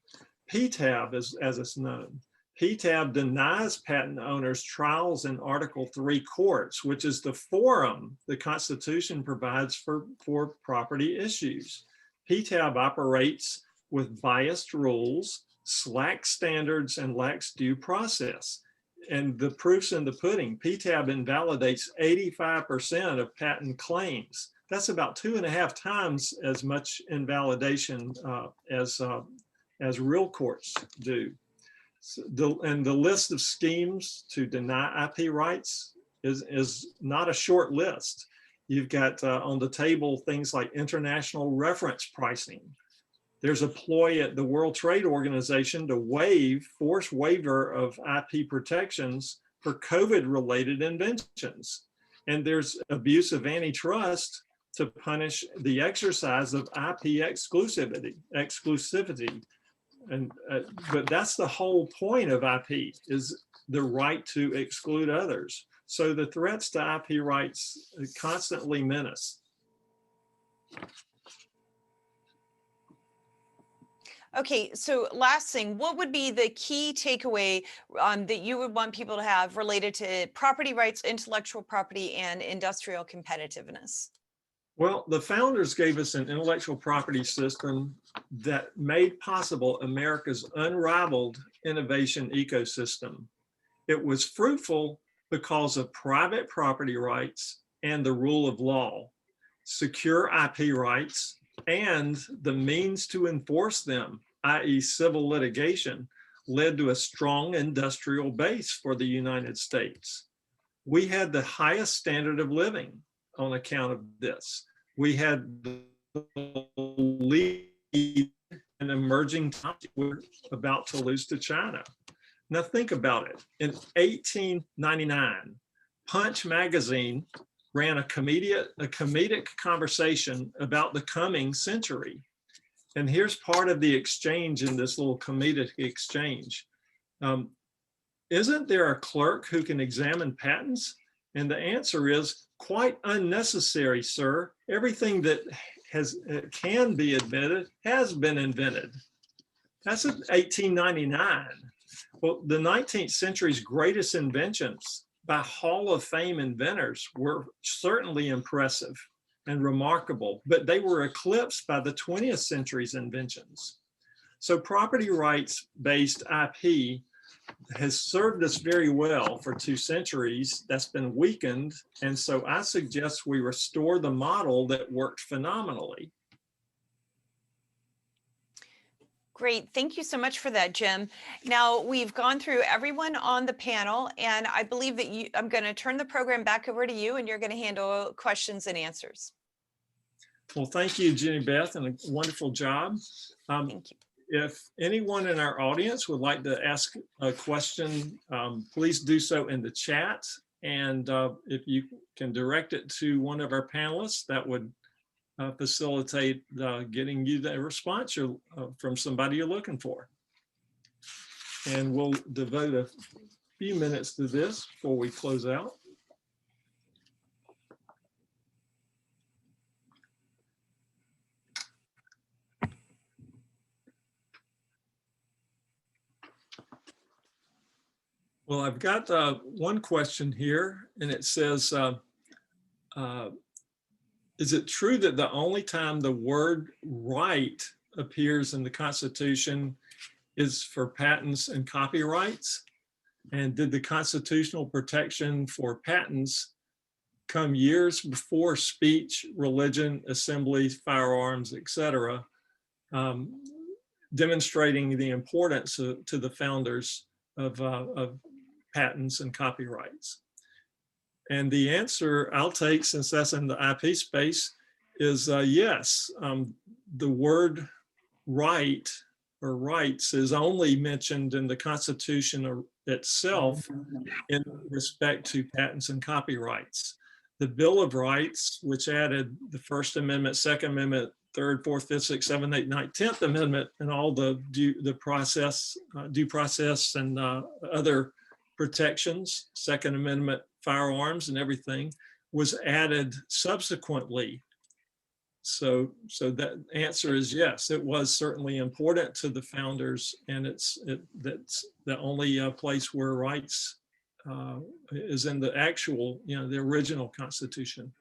PTAB as it's known. PTAB denies patent owners trials in Article 3 courts, which is the forum the Constitution provides for property issues. PTAB operates with biased rules, slack standards, and lacks due process. And the proof's in the pudding. PTAB invalidates 85% of patent claims. That's about 2.5 times as much invalidation as real courts do. And the list of schemes to deny IP rights is not a short list. You've got on the table things like international reference pricing. There's a ploy at the World Trade Organization to force waiver of IP protections for COVID-related inventions. And there's abuse of antitrust to punish the exercise of IP exclusivity. But that's the whole point of IP, is the right to exclude others. So the threats to IP rights constantly menace. Okay, so last thing, what would be the key takeaway that you would want people to have related to property rights, intellectual property, and industrial competitiveness? Well, the founders gave us an intellectual property system that made possible America's unrivaled innovation ecosystem. It was fruitful because of private property rights and the rule of law, secure IP rights, and the means to enforce them, i.e. civil litigation, led to a strong industrial base for the United States. We had the highest standard of living on account of this. We had the lead in emerging times we're about to lose to China. Now think about it. In 1899, Punch magazine ran a comedic conversation about the coming century. And here's part of the exchange in this little comedic exchange. Isn't there a clerk who can examine patents? And the answer is, quite unnecessary, sir. Everything that can be invented has been invented. That's 1899. Well, the 19th century's greatest inventions by Hall of Fame inventors were certainly impressive and remarkable, but they were eclipsed by the 20th century's inventions. So property rights-based IP has served us very well for 2 centuries. That's been weakened. And so I suggest we restore the model that worked phenomenally. Great. Thank you so much for that, Jim. Now we've gone through everyone on the panel, and I believe that I'm going to turn the program back over to you, and you're going to handle questions and answers. Well, thank you, Jenny Beth, and a wonderful job. Thank you. If anyone in our audience would like to ask a question, please do so in the chat. And if you can direct it to one of our panelists, that would facilitate getting you the response from somebody you're looking for. And we'll devote a few minutes to this before we close out. Well, I've got one question here, and it says, is it true that the only time the word right appears in the Constitution is for patents and copyrights? And did the constitutional protection for patents come years before speech, religion, assemblies, firearms, etc., demonstrating the importance to the founders of patents and copyrights? And the answer I'll take, since that's in the IP space, is yes. The word right or rights is only mentioned in the Constitution itself in respect to patents and copyrights. The Bill of Rights, which added the First Amendment, Second Amendment, Third, Fourth, Fifth, Sixth, Seventh, Eighth, Ninth, 10th Amendment, and all the due process and other protections, Second Amendment, firearms and everything, was added subsequently. So that answer is yes, it was certainly important to the founders, and that's the only place where rights is in the actual, the original Constitution.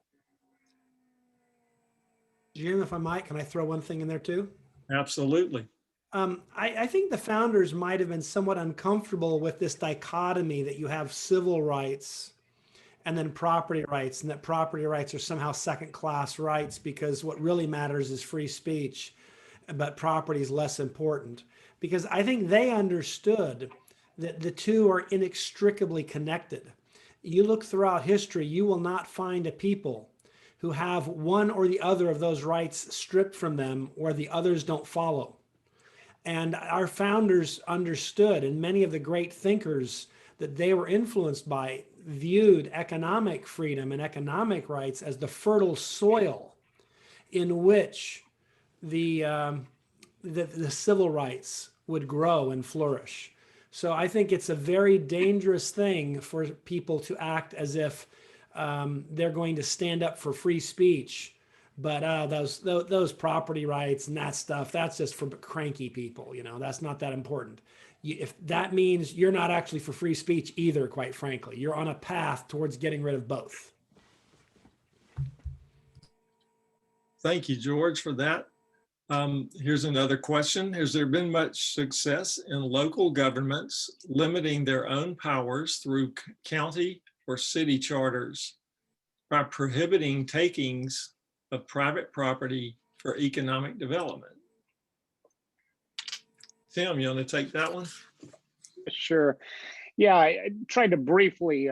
Jim, if I might, can I throw one thing in there too? Absolutely. I think the founders might have been somewhat uncomfortable with this dichotomy that you have civil rights and then property rights, and that property rights are somehow second-class rights because what really matters is free speech, but property is less important. Because I think they understood that the two are inextricably connected. You look throughout history, you will not find a people who have one or the other of those rights stripped from them where the others don't follow. And our founders understood, and many of the great thinkers that they were influenced by viewed economic freedom and economic rights as the fertile soil in which the civil rights would grow and flourish. So I think it's a very dangerous thing for people to act as if they're going to stand up for free speech, but those property rights and that stuff, that's just for cranky people. That's not that important. If that means you're not actually for free speech either, quite frankly, you're on a path towards getting rid of both. Thank you, George, for that. Here's another question. Has there been much success in local governments limiting their own powers through county or city charters by prohibiting takings of private property for economic development? Tim, you want to take that one? Sure. Yeah, I tried to briefly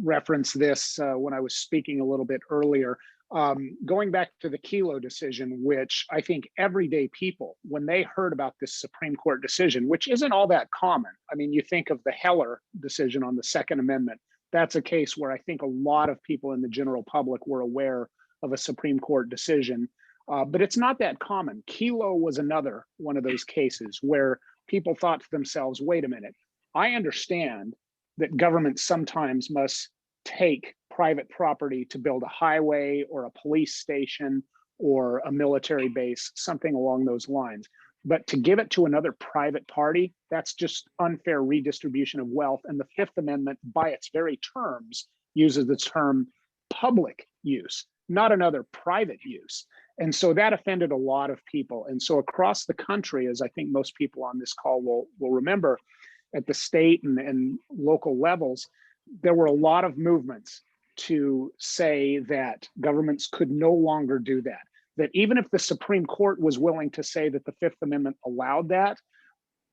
reference this when I was speaking a little bit earlier. Going back to the Keynote decision, which I think everyday people, when they heard about this Supreme Court decision, which isn't all that common. I mean, you think of the Heller decision on the Second Amendment. That's a case where I think a lot of people in the general public were aware of a Supreme Court decision, but it's not that common. Keynote was another one of those cases where people thought to themselves, wait a minute, I understand that government sometimes must take private property to build a highway or a police station or a military base, something along those lines. But to give it to another private party, that's just unfair redistribution of wealth. And the Fifth Amendment, by its very terms, uses the term public use, not another private use. And so that offended a lot of people. And so across the country, as I think most people on this call will remember, at the state and local levels, there were a lot of movements to say that governments could no longer do that. That even if the Supreme Court was willing to say that the Fifth Amendment allowed that,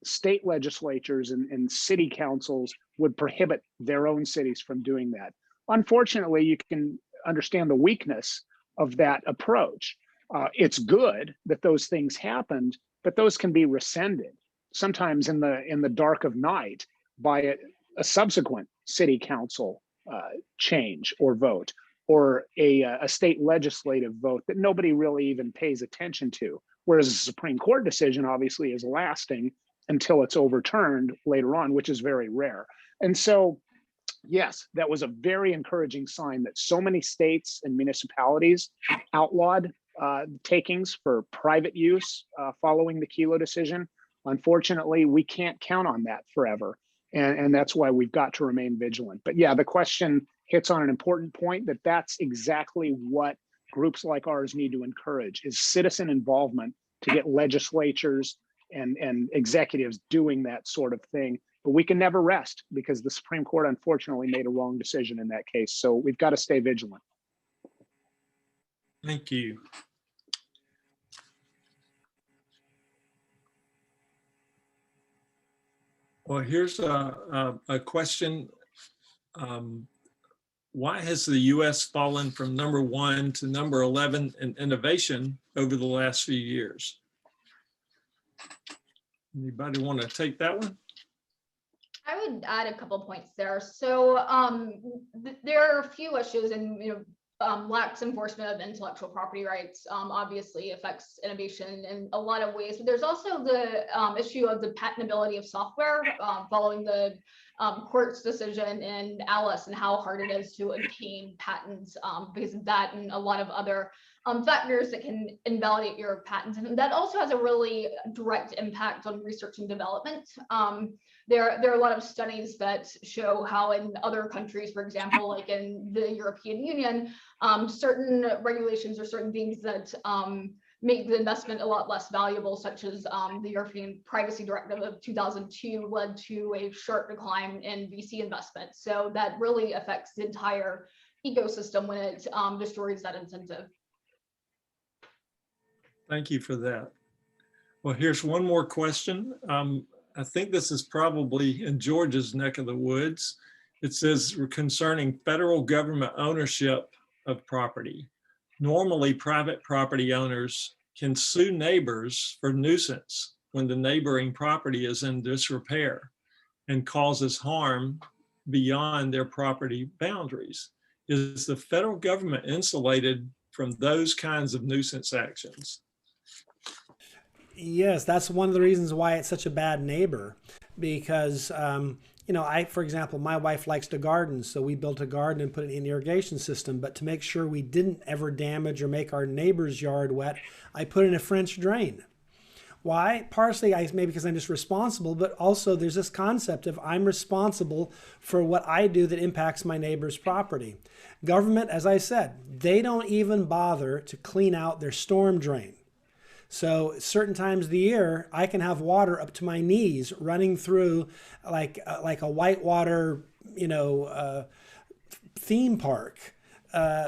state legislatures and city councils would prohibit their own cities from doing that. Unfortunately, you can understand the weakness of that approach. It's good that those things happened, but those can be rescinded sometimes in the dark of night by a subsequent city council change or vote, or a state legislative vote that nobody really even pays attention to. Whereas a Supreme Court decision obviously is lasting until it's overturned later on, which is very rare. And so, yes, that was a very encouraging sign that so many states and municipalities outlawed takings for private use following the Kelo decision. Unfortunately, we can't count on that forever. And that's why we've got to remain vigilant. But yeah, the question hits on an important point, that's exactly what groups like ours need to encourage, is citizen involvement to get legislatures and executives doing that sort of thing. But we can never rest because the Supreme Court unfortunately made a wrong decision in that case. So we've got to stay vigilant. Thank you. Well, here's a question. Why has the US fallen from number 1 to number 11 in innovation over the last few years? Anybody want to take that one? I would add a couple points there. So there are a few issues, and lax enforcement of intellectual property rights obviously affects innovation in a lot of ways. But there's also the issue of the patentability of software following the court's decision in Alice, and how hard it is to obtain patents because of that and a lot of other factors that can invalidate your patents. And that also has a really direct impact on research and development. There are a lot of studies that show how in other countries, for example, like in the European Union, certain regulations or certain things that make the investment a lot less valuable, such as the European Privacy Directive of 2002 led to a sharp decline in VC investment. So that really affects the entire ecosystem when it destroys that incentive. Thank you for that. Well, here's one more question. I think this is probably in Georgia's neck of the woods. It says concerning federal government ownership of property. Normally, private property owners can sue neighbors for nuisance when the neighboring property is in disrepair and causes harm beyond their property boundaries. Is the federal government insulated from those kinds of nuisance actions? Yes, that's one of the reasons why it's such a bad neighbor, because for example, my wife likes to garden, so we built a garden and put it in an irrigation system. But to make sure we didn't ever damage or make our neighbor's yard wet, I put in a French drain. Why? Partially, maybe because I'm just responsible, but also there's this concept of I'm responsible for what I do that impacts my neighbor's property. Government, as I said, they don't even bother to clean out their storm drain. So certain times of the year, I can have water up to my knees running through like a whitewater, theme park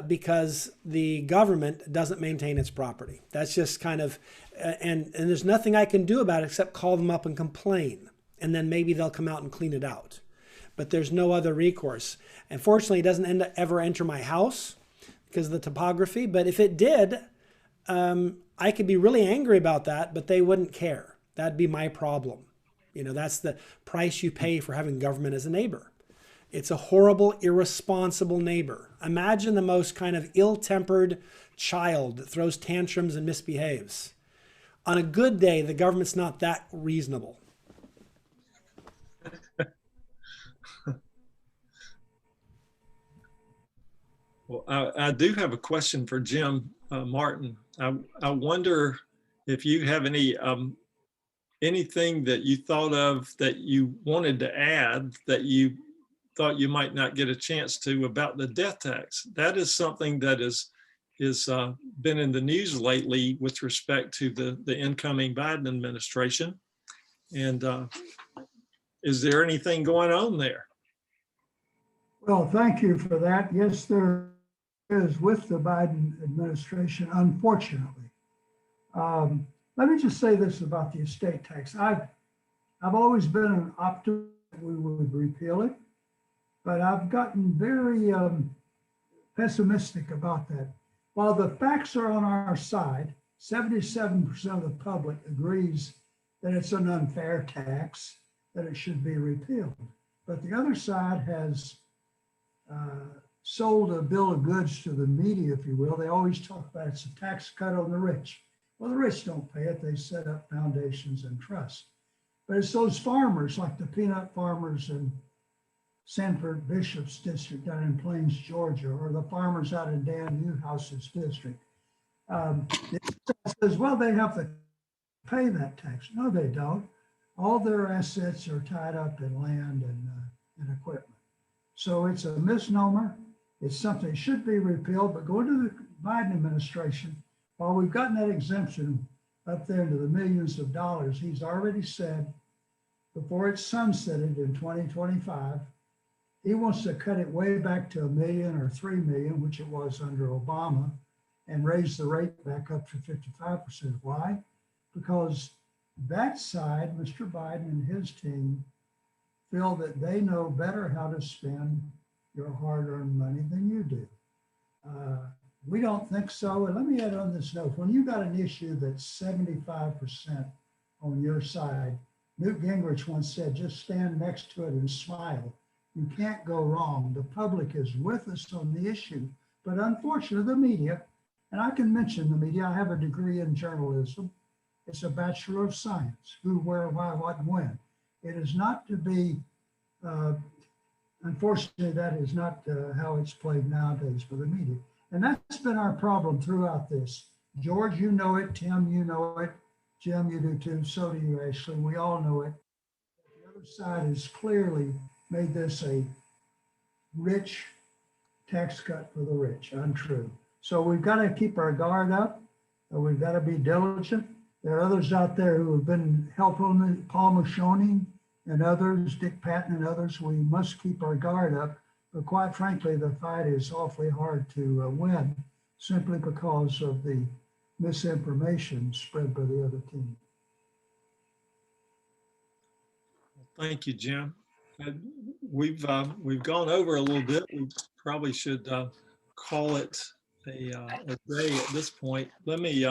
because the government doesn't maintain its property. That's just kind of, and there's nothing I can do about it except call them up and complain. And then maybe they'll come out and clean it out. But there's no other recourse. And fortunately, it doesn't ever enter my house because of the topography. But if it did, I could be really angry about that, but they wouldn't care. That'd be my problem. That's the price you pay for having government as a neighbor. It's a horrible, irresponsible neighbor. Imagine the most kind of ill-tempered child that throws tantrums and misbehaves. On a good day, the government's not that reasonable. Well, I do have a question for Jim Martin. I wonder if you have anything that you thought of that you wanted to add that you thought you might not get a chance to about the death tax. That is something that is been in the news lately with respect to the incoming Biden administration. And is there anything going on there? Well, thank you for that. Yes, there is with the Biden administration, unfortunately. Let me just say this about the estate tax. I've always been an optimist that we would repeal it, but I've gotten very pessimistic about that. While the facts are on our side, 77% of the public agrees that it's an unfair tax, that it should be repealed. But the other side has sold a bill of goods to the media, if you will. They always talk about it's a tax cut on the rich. Well, the rich don't pay it. They set up foundations and trusts. But it's those farmers, like the peanut farmers in Sanford Bishop's district down in Plains, Georgia, or the farmers out in Dan Newhouse's district. It says, well, they have to pay that tax. No, they don't. All their assets are tied up in land and equipment. So it's a misnomer. It's something that should be repealed, but go to the Biden administration. While we've gotten that exemption up there into the millions of dollars, he's already said before it's sunsetted in 2025, he wants to cut it way back to $1 million or $3 million, which it was under Obama, and raise the rate back up to 55%. Why? Because that side, Mr. Biden and his team, feel that they know better how to spend your hard-earned money than you do. We don't think so. And let me add on this note, when you got an issue that's 75% on your side, Newt Gingrich once said, just stand next to it and smile. You can't go wrong. The public is with us on the issue, but unfortunately the media, and I can mention the media, I have a degree in journalism. It's a Bachelor of Science, who, where, why, what, and when. It is not to be, unfortunately, that is not how it's played nowadays for the media. And that's been our problem throughout this. George, you know it. Tim, you know it. Jim, you do too. So do you, Ashley. We all know it. The other side has clearly made this a rich tax cut for the rich. Untrue. So we've got to keep our guard up. We've got to be diligent. There are others out there who have been helping, Paul Mosconi and others, Dick Patton and others. We must keep our guard up. But quite frankly, the fight is awfully hard to win simply because of the misinformation spread by the other team. Thank you, Jim. We've gone over a little bit. We probably should call it a day at this point. Let me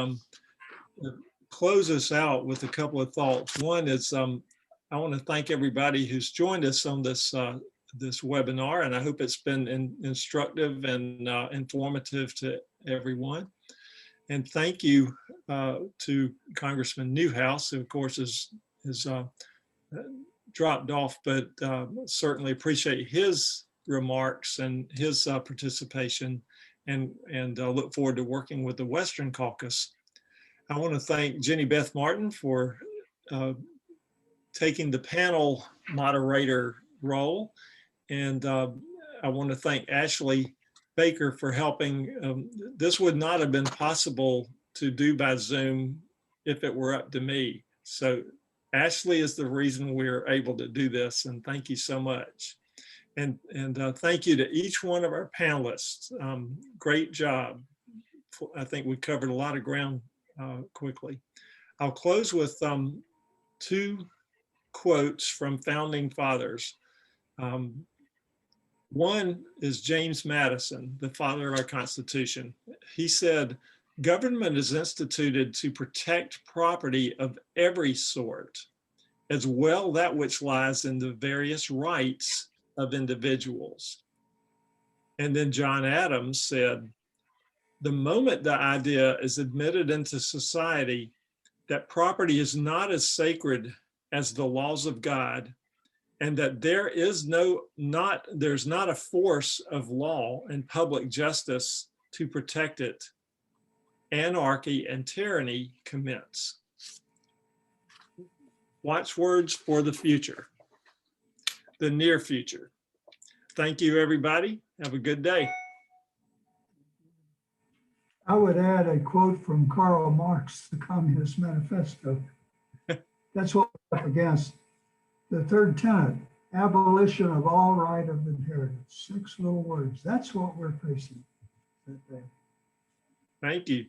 close us out with a couple of thoughts. One is I want to thank everybody who's joined us on this this webinar, and I hope it's been instructive and informative to everyone. And thank you to Congressman Newhouse, who of course is dropped off, but certainly appreciate his remarks and his participation, and look forward to working with the Western Caucus. I want to thank Jenny Beth Martin for taking the panel moderator role. And I want to thank Ashley Baker for helping. This would not have been possible to do by Zoom if it were up to me. So Ashley is the reason we're able to do this, and thank you so much. And thank you to each one of our panelists. Great job. I think we covered a lot of ground quickly. I'll close with two quotes from founding fathers. One is James Madison, the father of our Constitution. He said, "Government is instituted to protect property of every sort, as well that which lies in the various rights of individuals." And then John Adams said, "The moment the idea is admitted into society that property is not as sacred as the laws of God, and that there is there's not a force of law and public justice to protect it, anarchy and tyranny commence." Watchwords for the future, the near future. Thank you, everybody. Have a good day. I would add a quote from Karl Marx, the Communist Manifesto. That's what we're up against. The third tenet, abolition of all right of inheritance. 6 little words. That's what we're facing that day. Thank you.